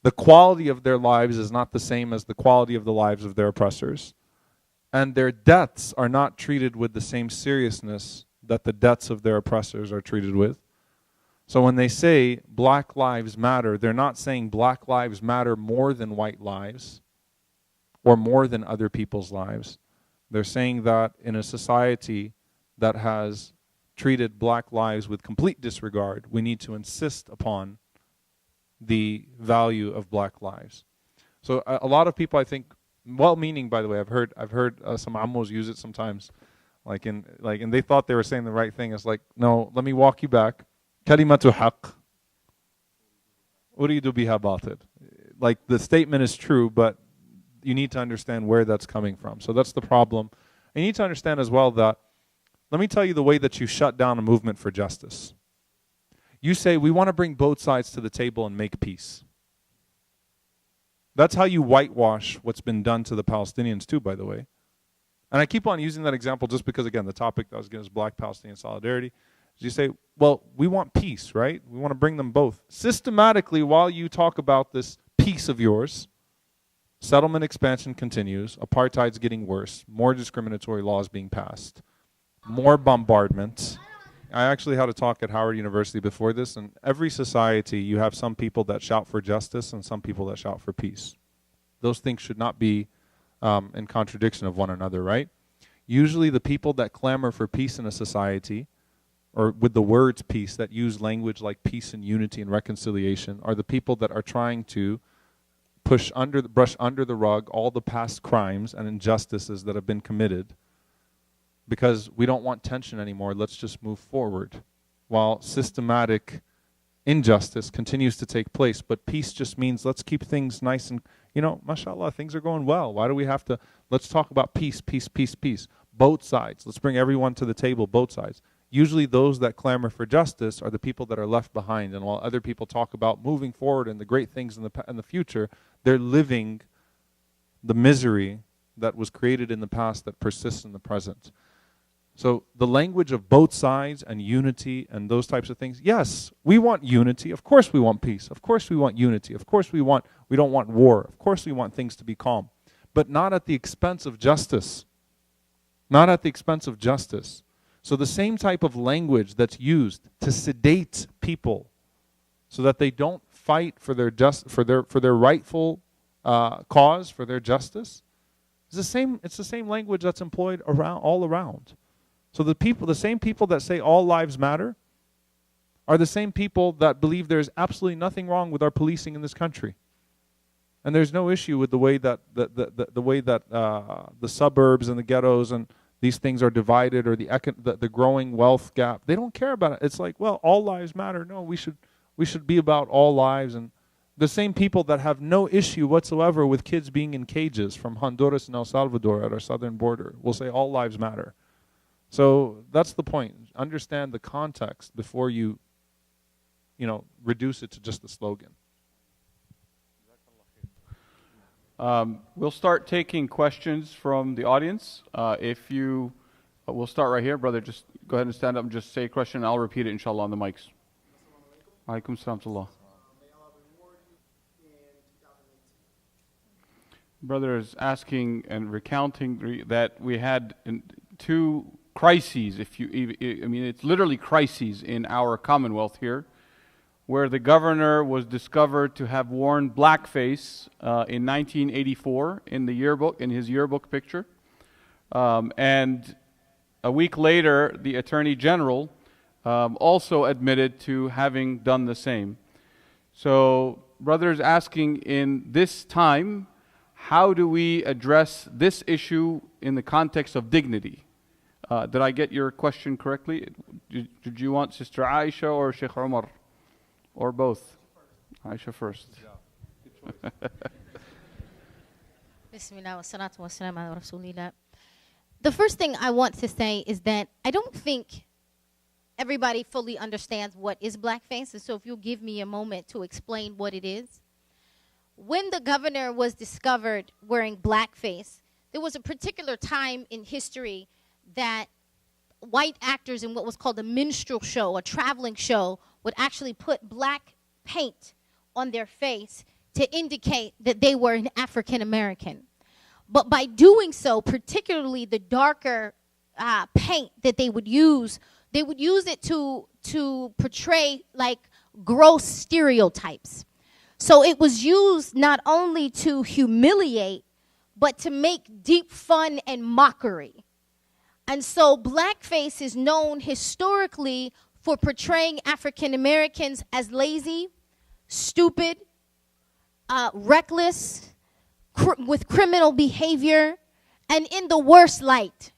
The quality of their lives is not the same as the quality of the lives of their oppressors. And their deaths are not treated with the same seriousness that the deaths of their oppressors are treated with. So when they say Black lives matter, they're not saying Black lives matter more than white lives or more than other people's lives. They're saying that in a society that has treated Black lives with complete disregard, we need to insist upon the value of Black lives. So a lot of people, I think, well-meaning, by the way, I've heard some ammos use it sometimes, and they thought they were saying the right thing. It's like, no, let me walk you back. Kalimatu haqq uridu biha batil. Like, the statement is true, but you need to understand where that's coming from. So that's the problem. And you need to understand as well that, let me tell you the way that you shut down a movement for justice. You say, we want to bring both sides to the table and make peace. That's how you whitewash what's been done to the Palestinians too, by the way. And I keep on using that example just because, again, the topic that was given is Black Palestinian solidarity. You say, well, we want peace, right? We want to bring them both. Systematically, while you talk about this peace of yours, settlement expansion continues, apartheid's getting worse, more discriminatory laws being passed, more bombardment. I actually had a talk at Howard University before this, and every society you have some people that shout for justice and some people that shout for peace. Those things should not be in contradiction of one another, right? Usually the people that clamor for peace in a society, or with the words peace, that use language like peace and unity and reconciliation, are the people that are trying to brush under the rug all the past crimes and injustices that have been committed, because we don't want tension anymore, let's just move forward. While systematic injustice continues to take place, but peace just means let's keep things nice and, mashallah, things are going well. Why do we have to, let's talk about peace, peace, peace, peace. Both sides, let's bring everyone to the table, both sides. Usually those that clamor for justice are the people that are left behind, and while other people talk about moving forward and the great things in the future, they're living the misery that was created in the past that persists in the present. So the language of both sides and unity and those types of things, yes, we want unity. Of course we want peace. Of course we want unity. Of course we don't want war. Of course we want things to be calm. But not at the expense of justice. Not at the expense of justice. So the same type of language that's used to sedate people so that they don't fight for their rightful cause, for their justice, it's the same language that's employed all around. So the same people that say all lives matter are the same people that believe there's absolutely nothing wrong with our policing in this country. And there's no issue with the way that the suburbs and the ghettos and these things are divided, or the growing wealth gap. They don't care about it. It's like, well, all lives matter. No, we should be about all lives. And the same people that have no issue whatsoever with kids being in cages from Honduras and El Salvador at our southern border will say all lives matter. So that's the point. Understand the context before you reduce it to just a slogan. We'll start taking questions from the audience. We'll start right here. Brother, just go ahead and stand up and just say a question, and I'll repeat it, inshallah, on the mics. Alaikum salam to Allah. Brother is asking and recounting that we had two crises, it's literally crises in our Commonwealth here, where the governor was discovered to have worn blackface in 1984 in his yearbook picture. And a week later, the Attorney General also admitted to having done the same. So, brothers asking, in this time, how do we address this issue in the context of dignity? Did I get your question correctly? Did you want Sister Aisha or Sheikh Umar? Or both? Aisha first. Bismillah wa salatu wa salam ala Rasulillah. The first thing I want to say is that I don't think everybody fully understands what is blackface. And so if you'll give me a moment to explain what it is. When the governor was discovered wearing blackface, there was a particular time in history that white actors in what was called a minstrel show, a traveling show, would actually put black paint on their face to indicate that they were an African American. But by doing so, particularly the darker paint that they would use it to portray like gross stereotypes. So it was used not only to humiliate, but to make deep fun and mockery. And so blackface is known historically for portraying African Americans as lazy, stupid, reckless, with criminal behavior, and in the worst light.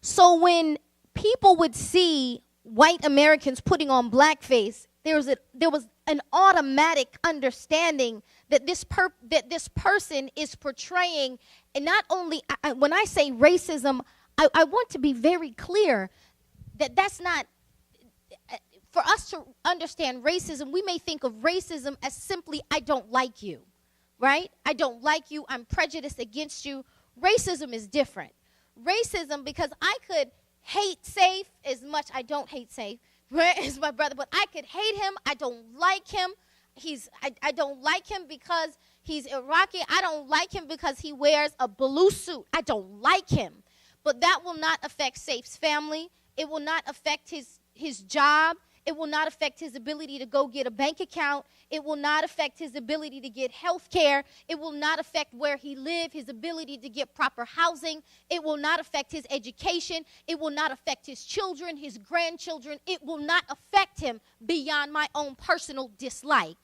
So when people would see white Americans putting on blackface, there was an automatic understanding that this person is portraying, and not only, when I say racism, I want to be very clear that that's not, for us to understand racism, we may think of racism as simply, I don't like you. right? I don't like you. I'm prejudiced against you. Racism is different. Racism, because I could hate Saif as much. I don't hate Saif, right, as my brother, but I could hate him. I don't like him. I don't like him because he's Iraqi. I don't like him because he wears a blue suit. I don't like him. But that will not affect Saif's family. It will not affect his job. It will not affect his ability to go get a bank account. It will not affect his ability to get health care. It will not affect where he lives, his ability to get proper housing. It will not affect his education. It will not affect his children, his grandchildren. It will not affect him beyond my own personal dislike.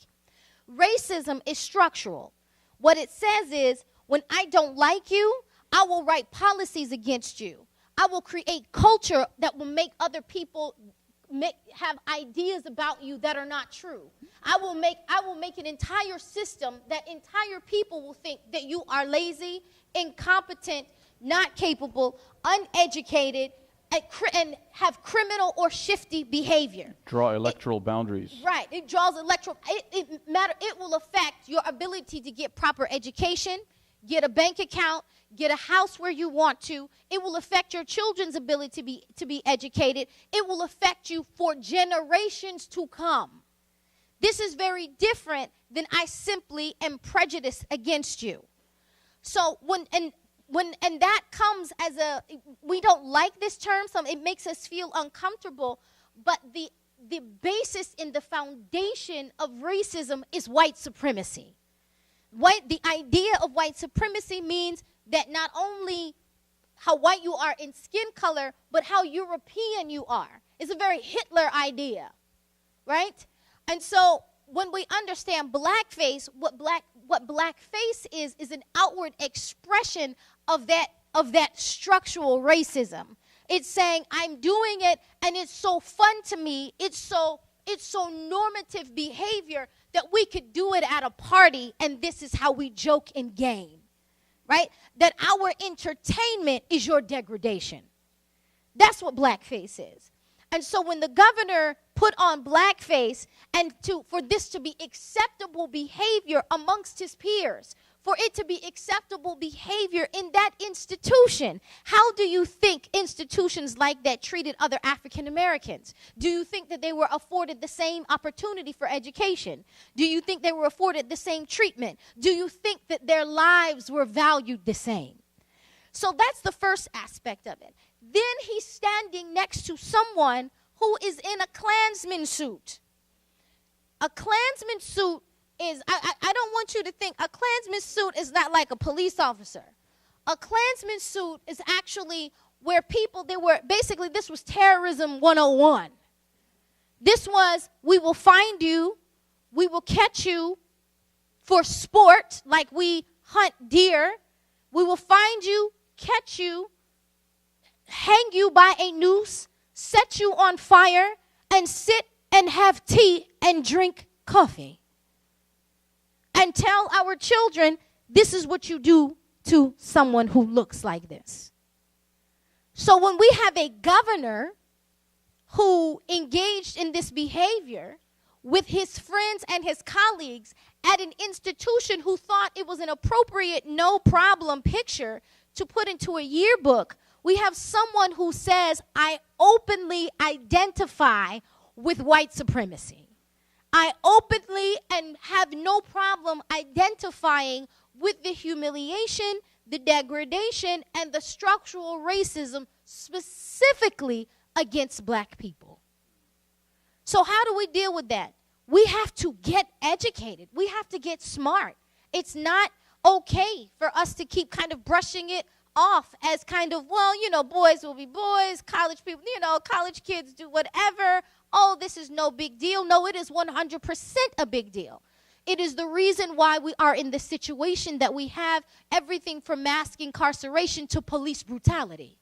Racism is structural. What it says is, when I don't like you, I will write policies against you. I will create culture that will make other people have ideas about you that are not true. I will make an entire system that entire people will think that you are lazy, incompetent, not capable, uneducated, and have criminal or shifty behavior. Draw electoral boundaries. Right. It draws electoral. It will affect your ability to get proper education, get a bank account, get a house where you want to. It will affect your children's ability to be educated. It will affect you for generations to come. This is very different than I simply am prejudiced against you. So when that comes as we don't like this term, it makes us feel uncomfortable, but the basis in the foundation of racism is white supremacy. The idea of white supremacy means that not only how white you are in skin color, but how European you are. It's a very Hitler idea, right? And so when we understand blackface, what blackface is an outward expression of that structural racism. It's saying, I'm doing it, and it's so fun to me. It's so normative behavior that we could do it at a party, and this is how we joke and game, right? That our entertainment is your degradation. That's what blackface is. And so when the governor put on blackface, and for this to be acceptable behavior amongst his peers, for it to be acceptable behavior in that institution, how do you think institutions like that treated other African Americans? Do you think that they were afforded the same opportunity for education? Do you think they were afforded the same treatment? Do you think that their lives were valued the same? So that's the first aspect of it. Then he's standing next to someone who is in a Klansman suit. A Klansman suit is, I don't want you to think, a Klansman suit is not like a police officer. A Klansman suit is actually where basically this was terrorism 101. This was, we will find you, we will catch you for sport, like we hunt deer. We will find you, catch you, hang you by a noose, set you on fire, and sit and have tea and drink coffee. And tell our children, this is what you do to someone who looks like this. So when we have a governor who engaged in this behavior with his friends and his colleagues at an institution who thought it was an appropriate, no problem picture to put into a yearbook, we have someone who says, I openly identify with white supremacy. I openly and have no problem identifying with the humiliation, the degradation, and the structural racism specifically against black people. So how do we deal with that? We have to get educated. We have to get smart. It's not okay for us to keep kind of brushing it off as kind of, well, you know, boys will be boys, college people, you know, college kids do whatever. Oh, this is no big deal. No, it is 100% a big deal. It is the reason why we are in the situation that we have, everything from mass incarceration to police brutality.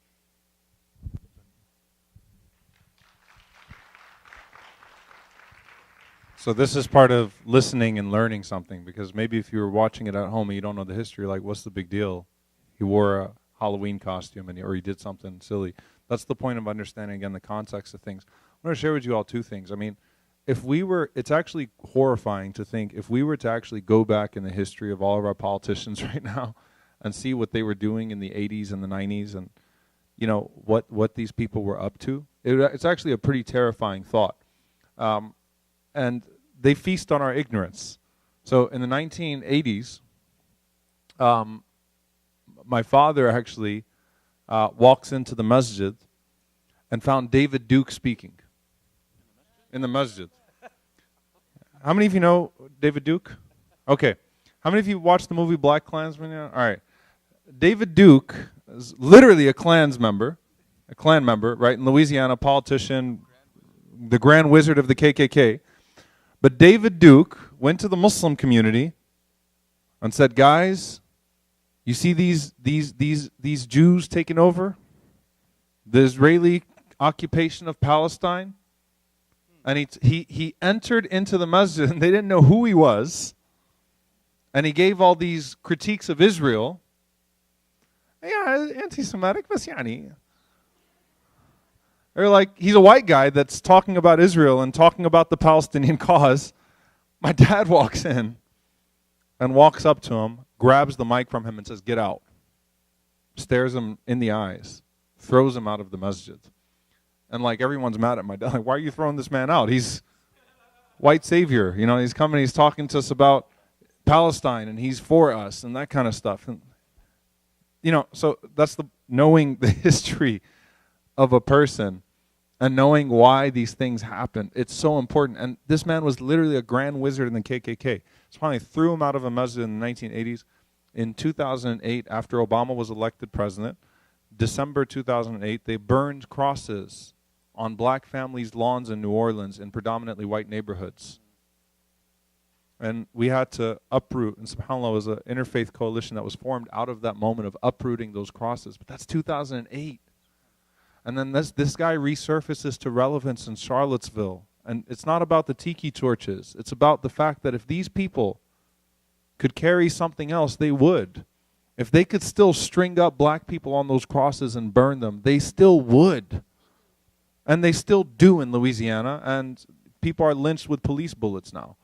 So this is part of listening and learning something, because maybe if you were watching it at home and you don't know the history, like, what's the big deal? He wore a Halloween costume or he did something silly. That's the point of understanding, again, the context of things. I want to share with you all two things. I mean, if we were, it's actually horrifying to think if we were to actually go back in the history of all of our politicians right now and see what they were doing in the 80s and the 90s and, you know, what these people were up to, it's actually a pretty terrifying thought. And they feast on our ignorance. So in the 1980s, my father actually walks into the masjid and found David Duke speaking. In the masjid. How many of you know David Duke? Okay. How many of you watched the movie Black Klansman? All right. David Duke is literally a Klan member, right, in Louisiana, politician, the Grand Wizard of the KKK. But David Duke went to the Muslim community and said, guys, you see these Jews taking over? The Israeli occupation of Palestine? And he entered into the masjid, and they didn't know who he was. And he gave all these critiques of Israel. Yeah, anti-Semitic, but yani. They're like, he's a white guy that's talking about Israel and talking about the Palestinian cause. My dad walks in and walks up to him, grabs the mic from him and says, get out. Stares him in the eyes, throws him out of the masjid. And like everyone's mad at my dad. Like, why are you throwing this man out? He's white savior. You know, he's coming, he's talking to us about Palestine and he's for us and that kind of stuff. And, you know, so that's the knowing the history of a person and knowing why these things happen. It's so important. And this man was literally a grand wizard in the KKK. So finally threw him out of a masjid in the 1980s. In 2008, after Obama was elected president, December 2008, they burned crosses on black families' lawns in New Orleans in predominantly white neighborhoods. And we had to uproot, and subhanAllah was an interfaith coalition that was formed out of that moment of uprooting those crosses. But that's 2008. And then this guy resurfaces to relevance in Charlottesville. And it's not about the tiki torches. It's about the fact that if these people could carry something else, they would. If they could still string up black people on those crosses and burn them, they still would. And they still do in Louisiana, and people are lynched with police bullets now.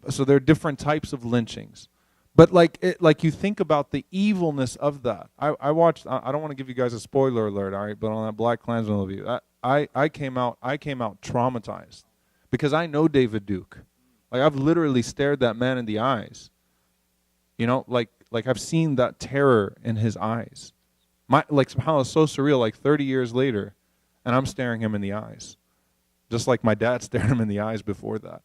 So there are different types of lynchings. But like you think about the evilness of that. I watched, I don't want to give you guys a spoiler alert, all right, but on that Black Klansman review, I came out traumatized. Because I know David Duke. Like I've literally stared that man in the eyes. You know, like I've seen that terror in his eyes. SubhanAllah, it's so surreal, like 30 years later, and I'm staring him in the eyes. Just like my dad stared him in the eyes before that.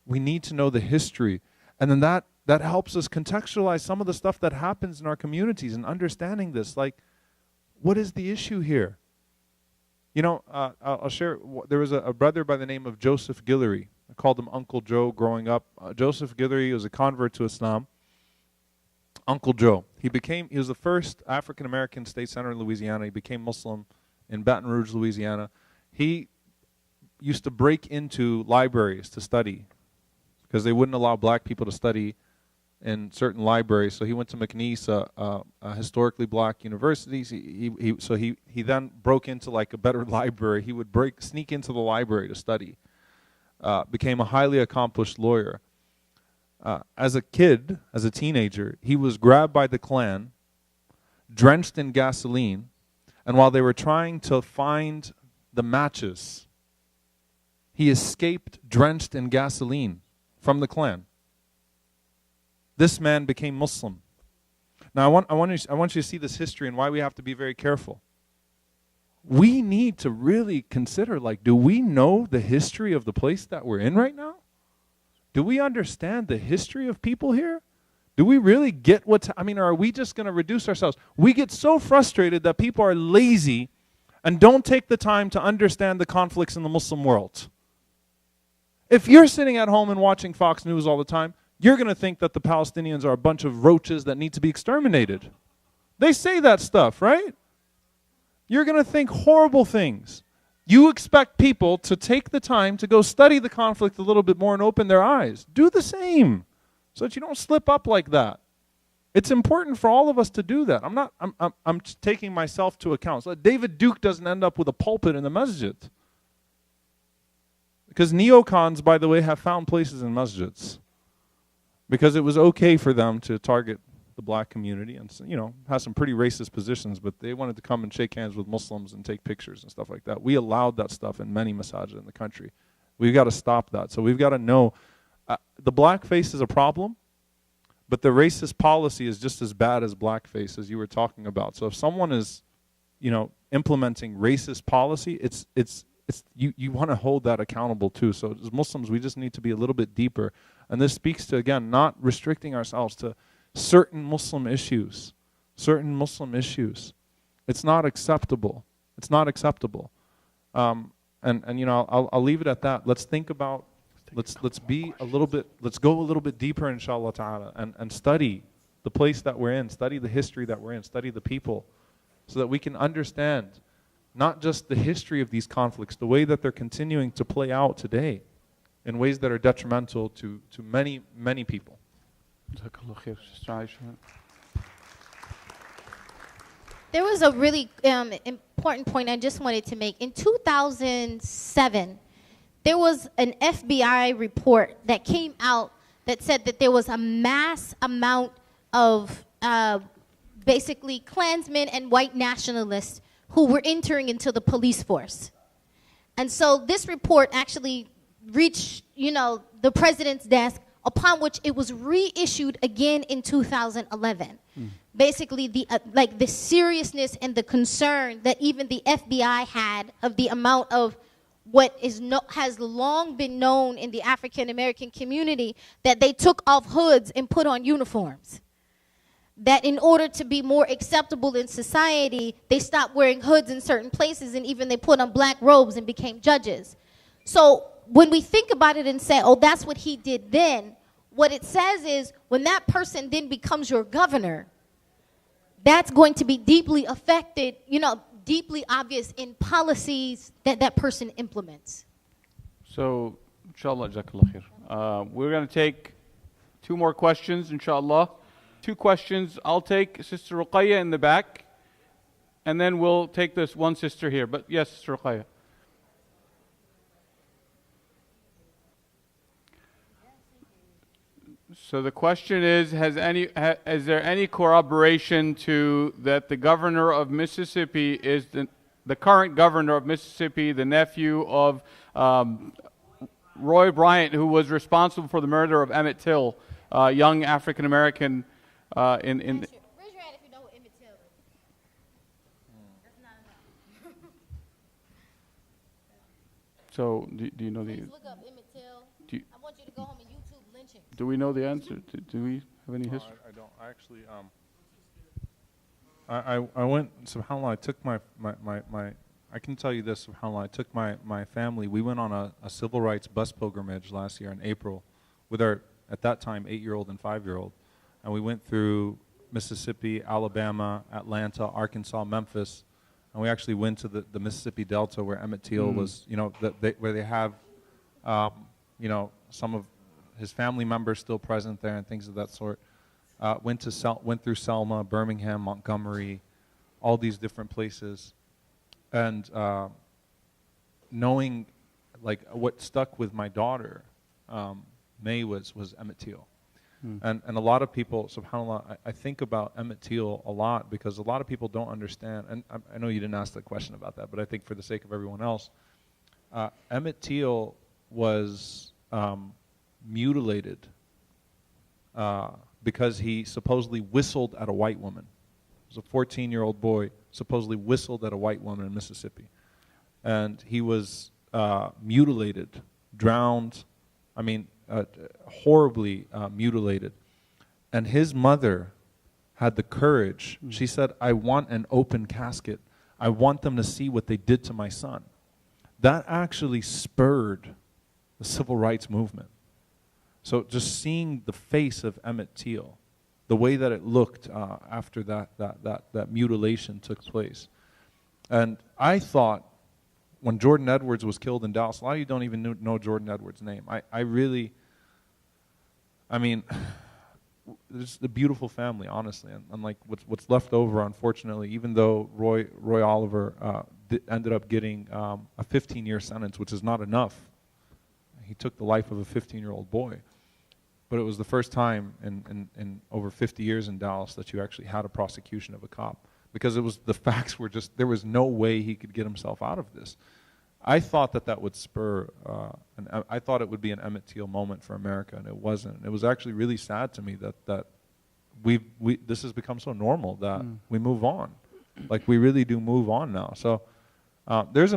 We need to know the history. And then that helps us contextualize some of the stuff that happens in our communities and understanding this. Like, what is the issue here? You know, I'll share, there was a brother by the name of Joseph Guillory. I called him Uncle Joe growing up. Joseph Guillory was a convert to Islam. Uncle Joe. He was the first African-American state senator in Louisiana. He became Muslim in Baton Rouge, Louisiana. He used to break into libraries to study because they wouldn't allow black people to study in certain libraries. So he went to McNeese, a historically black university. He then broke into like a better library. He would sneak into the library to study. Became a highly accomplished lawyer. As a kid, as a teenager, he was grabbed by the Klan, drenched in gasoline, and while they were trying to find the matches, he escaped drenched in gasoline from the Klan. This man became Muslim. Now, I want you to see this history and why we have to be very careful. We need to really consider, like, do we know the history of the place that we're in right now? Do we understand the history of people here? Do we really get or are we just going to reduce ourselves? We get so frustrated that people are lazy and don't take the time to understand the conflicts in the Muslim world. If you're sitting at home and watching Fox News all the time, you're going to think that the Palestinians are a bunch of roaches that need to be exterminated. They say that stuff, right? You're going to think horrible things. You expect people to take the time to go study the conflict a little bit more and open their eyes. Do the same so that you don't slip up like that. It's important for all of us to do that. I'm taking myself to account. So that David Duke doesn't end up with a pulpit in the masjid. Because neocons, by the way, have found places in masjids. Because it was okay for them to target the black community and, you know, have some pretty racist positions, but they wanted to come and shake hands with Muslims and take pictures and stuff like that. We allowed that stuff in many masajid in the country. We've got to stop that. So we've got to know the blackface is a problem, but the racist policy is just as bad as blackface, as you were talking about. So if someone is, you know, implementing racist policy, you want to hold that accountable too. So as Muslims, we just need to be a little bit deeper. And this speaks to, again, not restricting ourselves to certain Muslim issues. Certain Muslim issues. It's not acceptable. It's not acceptable. And you know, I'll leave it at that. Let's think about, let's be a little bit, let's go a little bit deeper, inshallah ta'ala, and study the place that we're in, study the history that we're in, study the people, so that we can understand not just the history of these conflicts, the way that they're continuing to play out today in ways that are detrimental to many, many people. There was a really important point I just wanted to make. In 2007, there was an FBI report that came out that said that there was a mass amount of basically Klansmen and white nationalists who were entering into the police force. And so this report actually reached, you know, the president's desk, upon which it was reissued again in 2011. Basically, the seriousness and the concern that even the FBI had of the amount of what has long been known in the African American community, that they took off hoods and put on uniforms. That in order to be more acceptable in society, they stopped wearing hoods in certain places, and even they put on black robes and became judges. So when we think about it and say, oh, that's what he did then, what it says is when that person then becomes your governor, that's going to be deeply affected, you know, deeply obvious in policies that that person implements. So, inshallah, jazakallah khair. We're going to take 2 more questions, inshallah. 2 questions. I'll take Sister Ruqayya in the back, and then we'll take this one sister here. But yes, Sister Ruqayya. So the question is, is there any corroboration to that the governor of Mississippi is the current governor of Mississippi, the nephew of Roy Bryant, who was responsible for the murder of Emmett Till, young African American in Raise your hand if you know who Emmett Till is. That's not enough. So do you know the? Please look up Emmett Till. I want you to go home and YouTube lynching. Do we know the answer? Do we have any history? I don't. I actually, I went, subhanAllah, I took my, I can tell you this, subhanAllah, I took my family, we went on a civil rights bus pilgrimage last year in April with our, at that time, 8-year-old and 5-year-old. And we went through Mississippi, Alabama, Atlanta, Arkansas, Memphis, and we actually went to the Mississippi Delta where Emmett Till was, you know, where they have, you know, some of his family members still present there and things of that sort. Went through Selma, Birmingham, Montgomery, all these different places, and knowing, like, what stuck with my daughter, May, was Emmett Till. And a lot of people, subhanAllah, I think about Emmett Till a lot because a lot of people don't understand, and I know you didn't ask the question about that, but I think for the sake of everyone else, Emmett Till was mutilated because he supposedly whistled at a white woman. He was a 14-year-old boy, supposedly whistled at a white woman in Mississippi. And he was mutilated, drowned, I mean, horribly mutilated. And his mother had the courage. She said, I want an open casket. I want them to see what they did to my son. That actually spurred the civil rights movement. So just seeing the face of Emmett Till, the way that it looked after that mutilation took place. And I thought when Jordan Edwards was killed in Dallas, a lot of you don't even know Jordan Edwards' name. I mean, it's a beautiful family, honestly. And like what's left over, unfortunately, even though Roy Oliver ended up getting a 15-year sentence, which is not enough he took the life of a 15-year-old boy. But it was the first time in over 50 years in Dallas that you actually had a prosecution of a cop, because it was, the facts were just, there was no way he could get himself out of this. I thought that would spur, I thought it would be an Emmett Till moment for America, and it wasn't. It was actually really sad to me that this has become so normal that we move on. Like, we really do move on now. So there's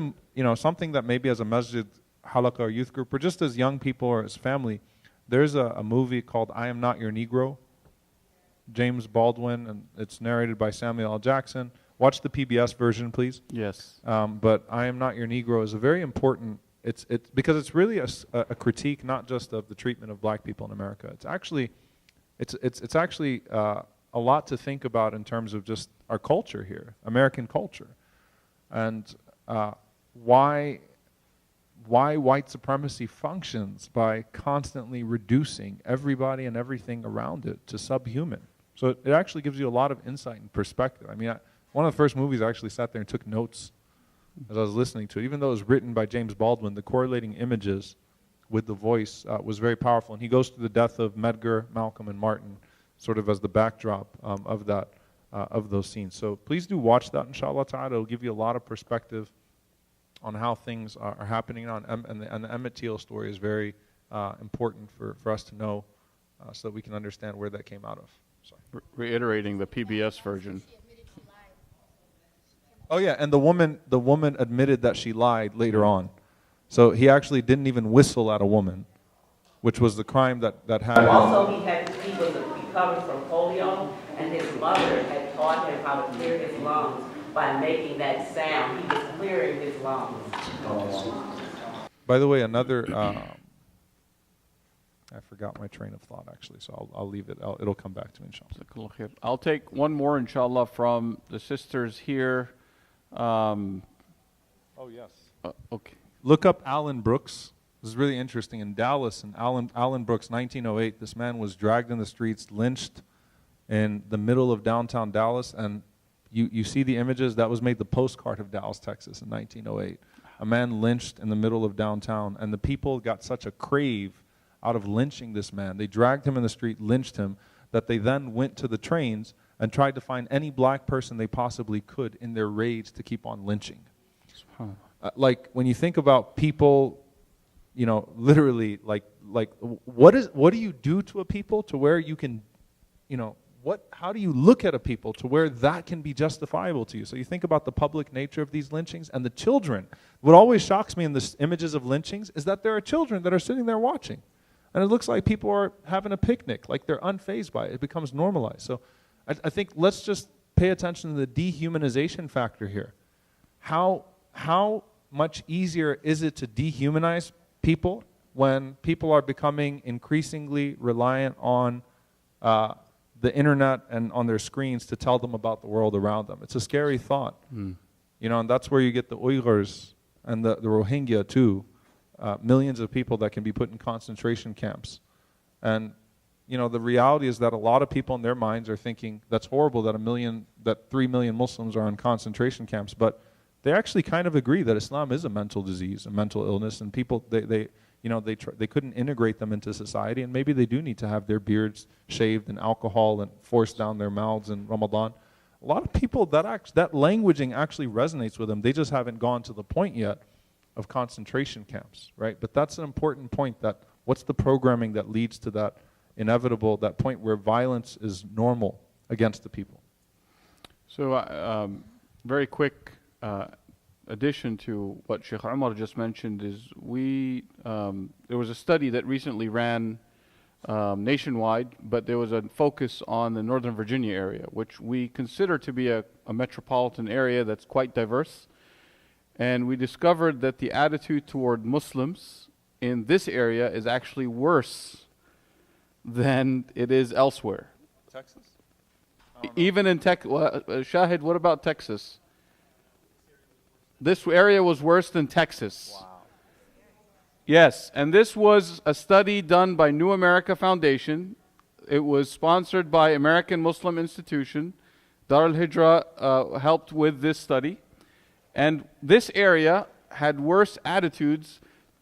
something that maybe as a masjid, halaqah, or youth group, or just as young people or as family, there's a movie called I Am Not Your Negro, James Baldwin, and it's narrated by Samuel L. Jackson. Watch the PBS version, please. Yes. But I Am Not Your Negro is a very important, it's because it's really a critique not just of the treatment of black people in America. It's actually a lot to think about in terms of just our culture here, American culture, and why white supremacy functions by constantly reducing everybody and everything around it to subhuman. So it actually gives you a lot of insight and perspective. I mean, one of the first movies I actually sat there and took notes as I was listening to it. Even though it was written by James Baldwin, the correlating images with the voice was very powerful. And he goes through the death of Medgar, Malcolm, and Martin sort of as the backdrop of those scenes. So please do watch that, inshallah ta'ala. It'll give you a lot of perspective on how things are happening now. And the Emmett Till story is very important for us to know so that we can understand where that came out of. Sorry. Reiterating the PBS version. Oh yeah, and the woman admitted that she lied later on. So he actually didn't even whistle at a woman, which was the crime that happened. Also, he was recovered from polio, and his mother had taught him how to clear his lungs by making that sound. He was clearing his lungs. By the way, another, I forgot my train of thought actually, so I'll leave it. It'll come back to me, inshallah. I'll take one more, inshallah, from the sisters here. Oh, yes. Okay. Look up Alan Brooks. This is really interesting. In Dallas, in Alan Brooks, 1908, this man was dragged in the streets, lynched in the middle of downtown Dallas, and you see the images. That was made the postcard of Dallas, Texas in 1908. A man lynched in the middle of downtown, and the people got such a crave out of lynching this man. They dragged him in the street, lynched him, that they then went to the trains and tried to find any black person they possibly could in their rage to keep on lynching. Like, when you think about people, you know, literally, like what do you do to a people to where you can, you know, how do you look at a people to where that can be justifiable to you? So you think about the public nature of these lynchings and the children. What always shocks me in the images of lynchings is that there are children that are sitting there watching. And it looks like people are having a picnic, like they're unfazed by it. It becomes normalized. So I think let's just pay attention to the dehumanization factor here. How much easier is it to dehumanize people when people are becoming increasingly reliant on the internet and on their screens to tell them about the world around them? It's a scary thought. You know, and that's where you get the Uyghurs and the Rohingya too. Millions of people that can be put in concentration camps. And you know, the reality is that a lot of people in their minds are thinking that's horrible that 3 million Muslims are in concentration camps, but they actually kind of agree that Islam is a mental disease, a mental illness, and people they couldn't integrate them into society, and maybe they do need to have their beards shaved and alcohol and forced down their mouths in Ramadan. A lot of people that languaging actually resonates with them. They just haven't gone to the point yet of concentration camps, right? But that's an important point, that what's the programming that leads to that inevitable, that point where violence is normal against the people? So very quick addition to what Sheikh Umar just mentioned is there was a study that recently ran nationwide, but there was a focus on the Northern Virginia area, which we consider to be a metropolitan area that's quite diverse. And we discovered that the attitude toward Muslims in this area is actually worse than it is elsewhere. Texas? Even in Texas. Shahid, what about Texas? This area was worse than Texas. Wow. Yes, and this was a study done by New America Foundation. It was sponsored by American Muslim Institution. Al-Hijrah helped with this study. And this area had worse attitudes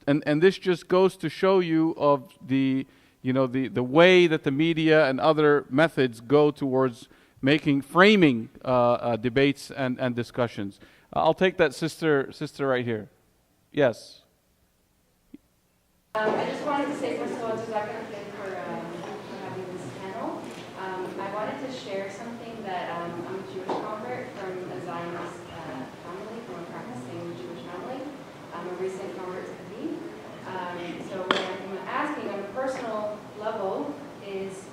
and this just goes to show you of the way that the media and other methods go towards framing debates and discussions. I'll take that sister right here. Yes. I just wanted to say, first of all, Jazakallah khair for having this panel. I wanted to share something that I'm a Jewish convert from a Zionist family, from a practicing Jewish family. I'm a recent convert to Hadith. So what I'm asking on a personal level is,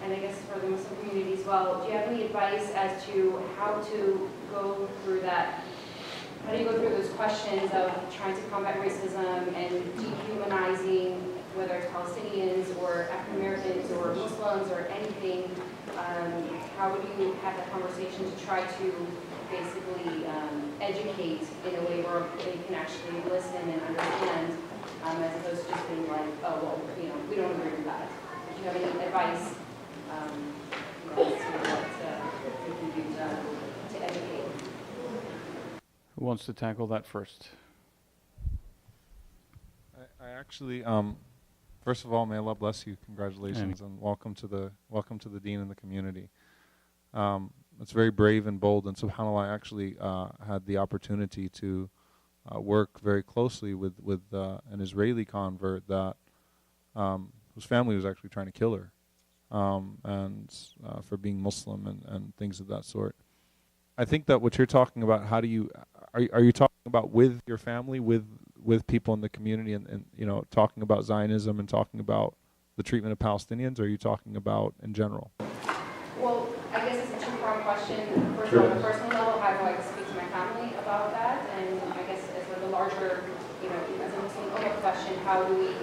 and I guess for the Muslim community as well, do you have any advice as to how to go through that? How do you go through those questions of trying to combat racism and dehumanizing, whether it's Palestinians or African Americans or Muslims or anything? How would you have that conversation to try to basically educate in a way where they can actually listen and understand, as opposed to just being like, oh, well, we don't agree with that. Do you have any advice as to what we can do to educate? Who wants to tackle that first? I actually, first of all, may Allah bless you. Congratulations and welcome to the Deen and the community. It's very brave and bold, and subhanAllah, I actually had the opportunity to work very closely with an Israeli convert that whose family was actually trying to kill her, and for being Muslim and things of that sort. I think that what you're talking about, how do you are you talking about with your family, with people in the community, and talking about Zionism and talking about the treatment of Palestinians, or are you talking about in general? Well, I guess it's a two-pronged question. First, on a personal level, how do I speak to my family about that? And I guess as like a larger, as a Muslim Ummah question, how do we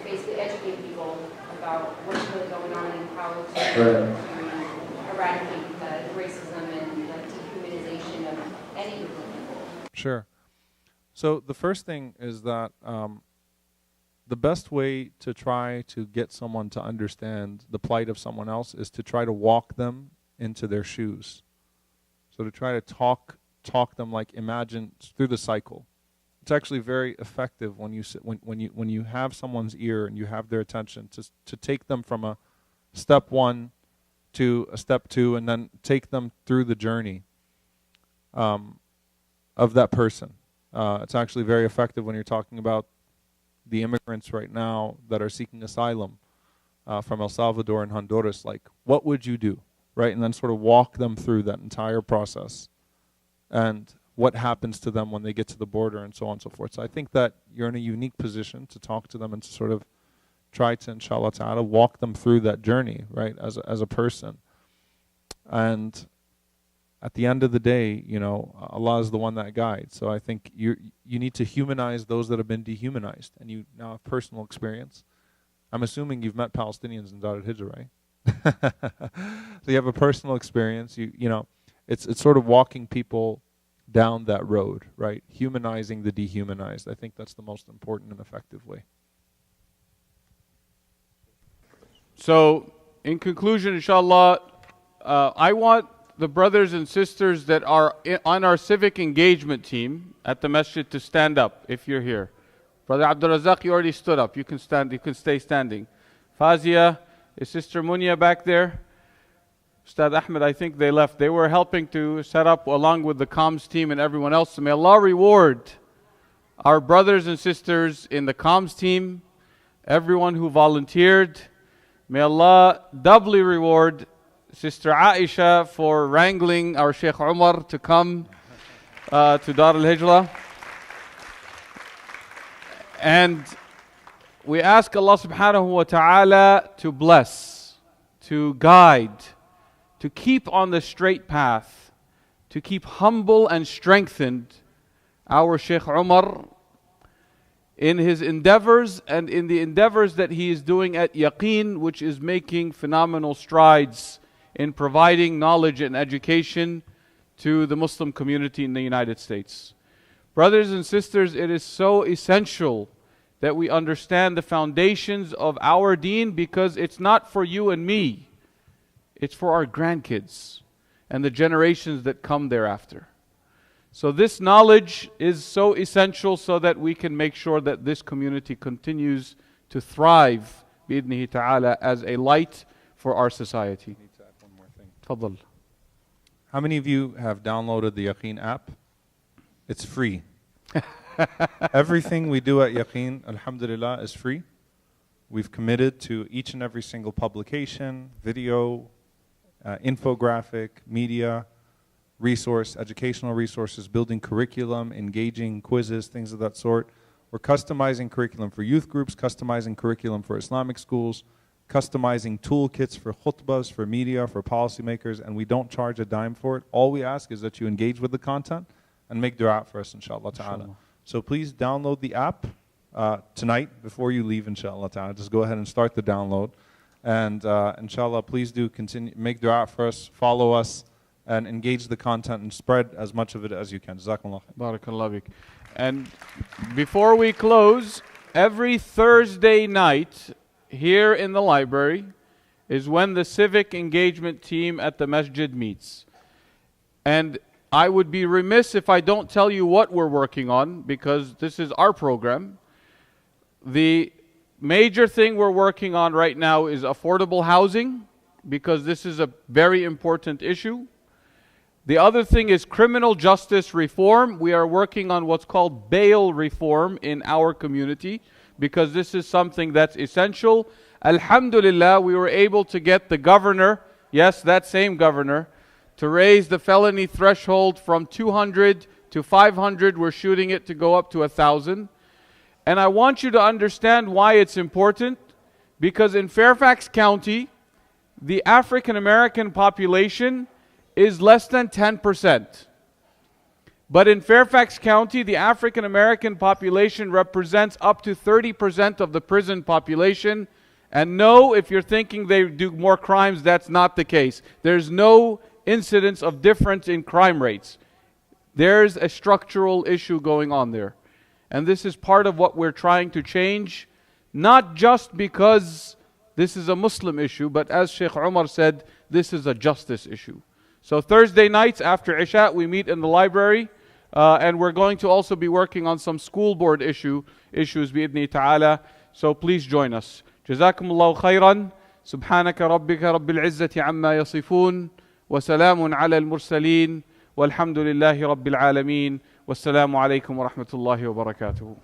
basically educate people about what's really going on and how to eradicate the racism and like dehumanization of any group of people? Sure. So the first thing is that the best way to try to get someone to understand the plight of someone else is to try to walk them into their shoes. So to try to talk them, like, imagine through the cycle. It's actually very effective when you have someone's ear and you have their attention to take them from a step one to a step two, and then take them through the journey of that person. It's actually very effective when you're talking about the immigrants right now that are seeking asylum from El Salvador and Honduras. Like, what would you do, right? And then sort of walk them through that entire process and what happens to them when they get to the border and so on and so forth. So I think that you're in a unique position to talk to them and to sort of try to, inshallah ta'ala, walk them through that journey, right, as a person. And at the end of the day, Allah is the one that guides. So I think you need to humanize those that have been dehumanized, and you now have personal experience. I'm assuming you've met Palestinians in Al-Hijrah, right? So you have a personal experience. It's sort of walking people down that road, right? Humanizing the dehumanized. I think that's the most important and effective way. So, in conclusion, inshallah, I want the brothers and sisters that are on our civic engagement team at the masjid to stand up if you're here. Brother Abdul Razak, you already stood up. You can stand. You can stay standing. Fazia, is Sister Munya back there? Ustad Ahmed, I think they left. They were helping to set up along with the comms team and everyone else. So may Allah reward our brothers and sisters in the comms team, everyone who volunteered. May Allah doubly reward Sister Aisha for wrangling our Sheikh Umar to come to Dar al-Hijrah. And we ask Allah subhanahu wa ta'ala to bless, to guide, to keep on the straight path, to keep humble and strengthened our Sheikh Umar in his endeavors and in the endeavors that he is doing at Yaqeen, which is making phenomenal strides in providing knowledge and education to the Muslim community in the United States. Brothers and sisters, it is so essential that we understand the foundations of our deen, because it's not for you and me. It's for our grandkids and the generations that come thereafter. So this knowledge is so essential so that we can make sure that this community continues to thrive بإذنه تعالى as a light for our society. I need to add one more thing. تفضل. How many of you have downloaded the Yaqeen app? It's free. Everything we do at Yaqeen, alhamdulillah, is free. We've committed to each and every single publication, video, infographic, media, resource, educational resources, building curriculum, engaging quizzes, things of that sort. We're customizing curriculum for youth groups, customizing curriculum for Islamic schools, customizing toolkits for khutbahs, for media, for policymakers, and we don't charge a dime for it. All we ask is that you engage with the content and make dua for us, inshallah ta'ala. So please download the app tonight before you leave, inshallah ta'ala. Just go ahead and start the download. And inshallah, please do continue, make dua for us, follow us, and engage the content and spread as much of it as you can. Jazakumullah. Barakallah bik. And before we close, every Thursday night here in the library is when the civic engagement team at the masjid meets. And I would be remiss if I don't tell you what we're working on, because this is our program. The major thing we're working on right now is affordable housing, because this is a very important issue. The other thing is criminal justice reform. We are working on what's called bail reform in our community, because this is something that's essential. Alhamdulillah, we were able to get the governor, yes, that same governor, to raise the felony threshold from 200 to 500. We're shooting it to go up to 1,000. And I want you to understand why it's important, because in Fairfax County, the African American population is less than 10%. But in Fairfax County, the African American population represents up to 30% of the prison population. And no, if you're thinking they do more crimes, that's not the case. There's no incidence of difference in crime rates. There's a structural issue going on there. And this is part of what we're trying to change, not just because this is a Muslim issue, but as Sheikh Umar said, this is a justice issue. So Thursday nights after Isha, we meet in the library, and we're going to also be working on some school board issues bi'idhni ta'ala. So please join us. Jazakumullahu khairan. Subhanaka rabbika rabbil izzati amma yasifun. Wa salamun ala al-mursaleen. Walhamdulillahi rabbil alameen. Wassalamu alaikum wa rahmatullahi wa barakatuhu.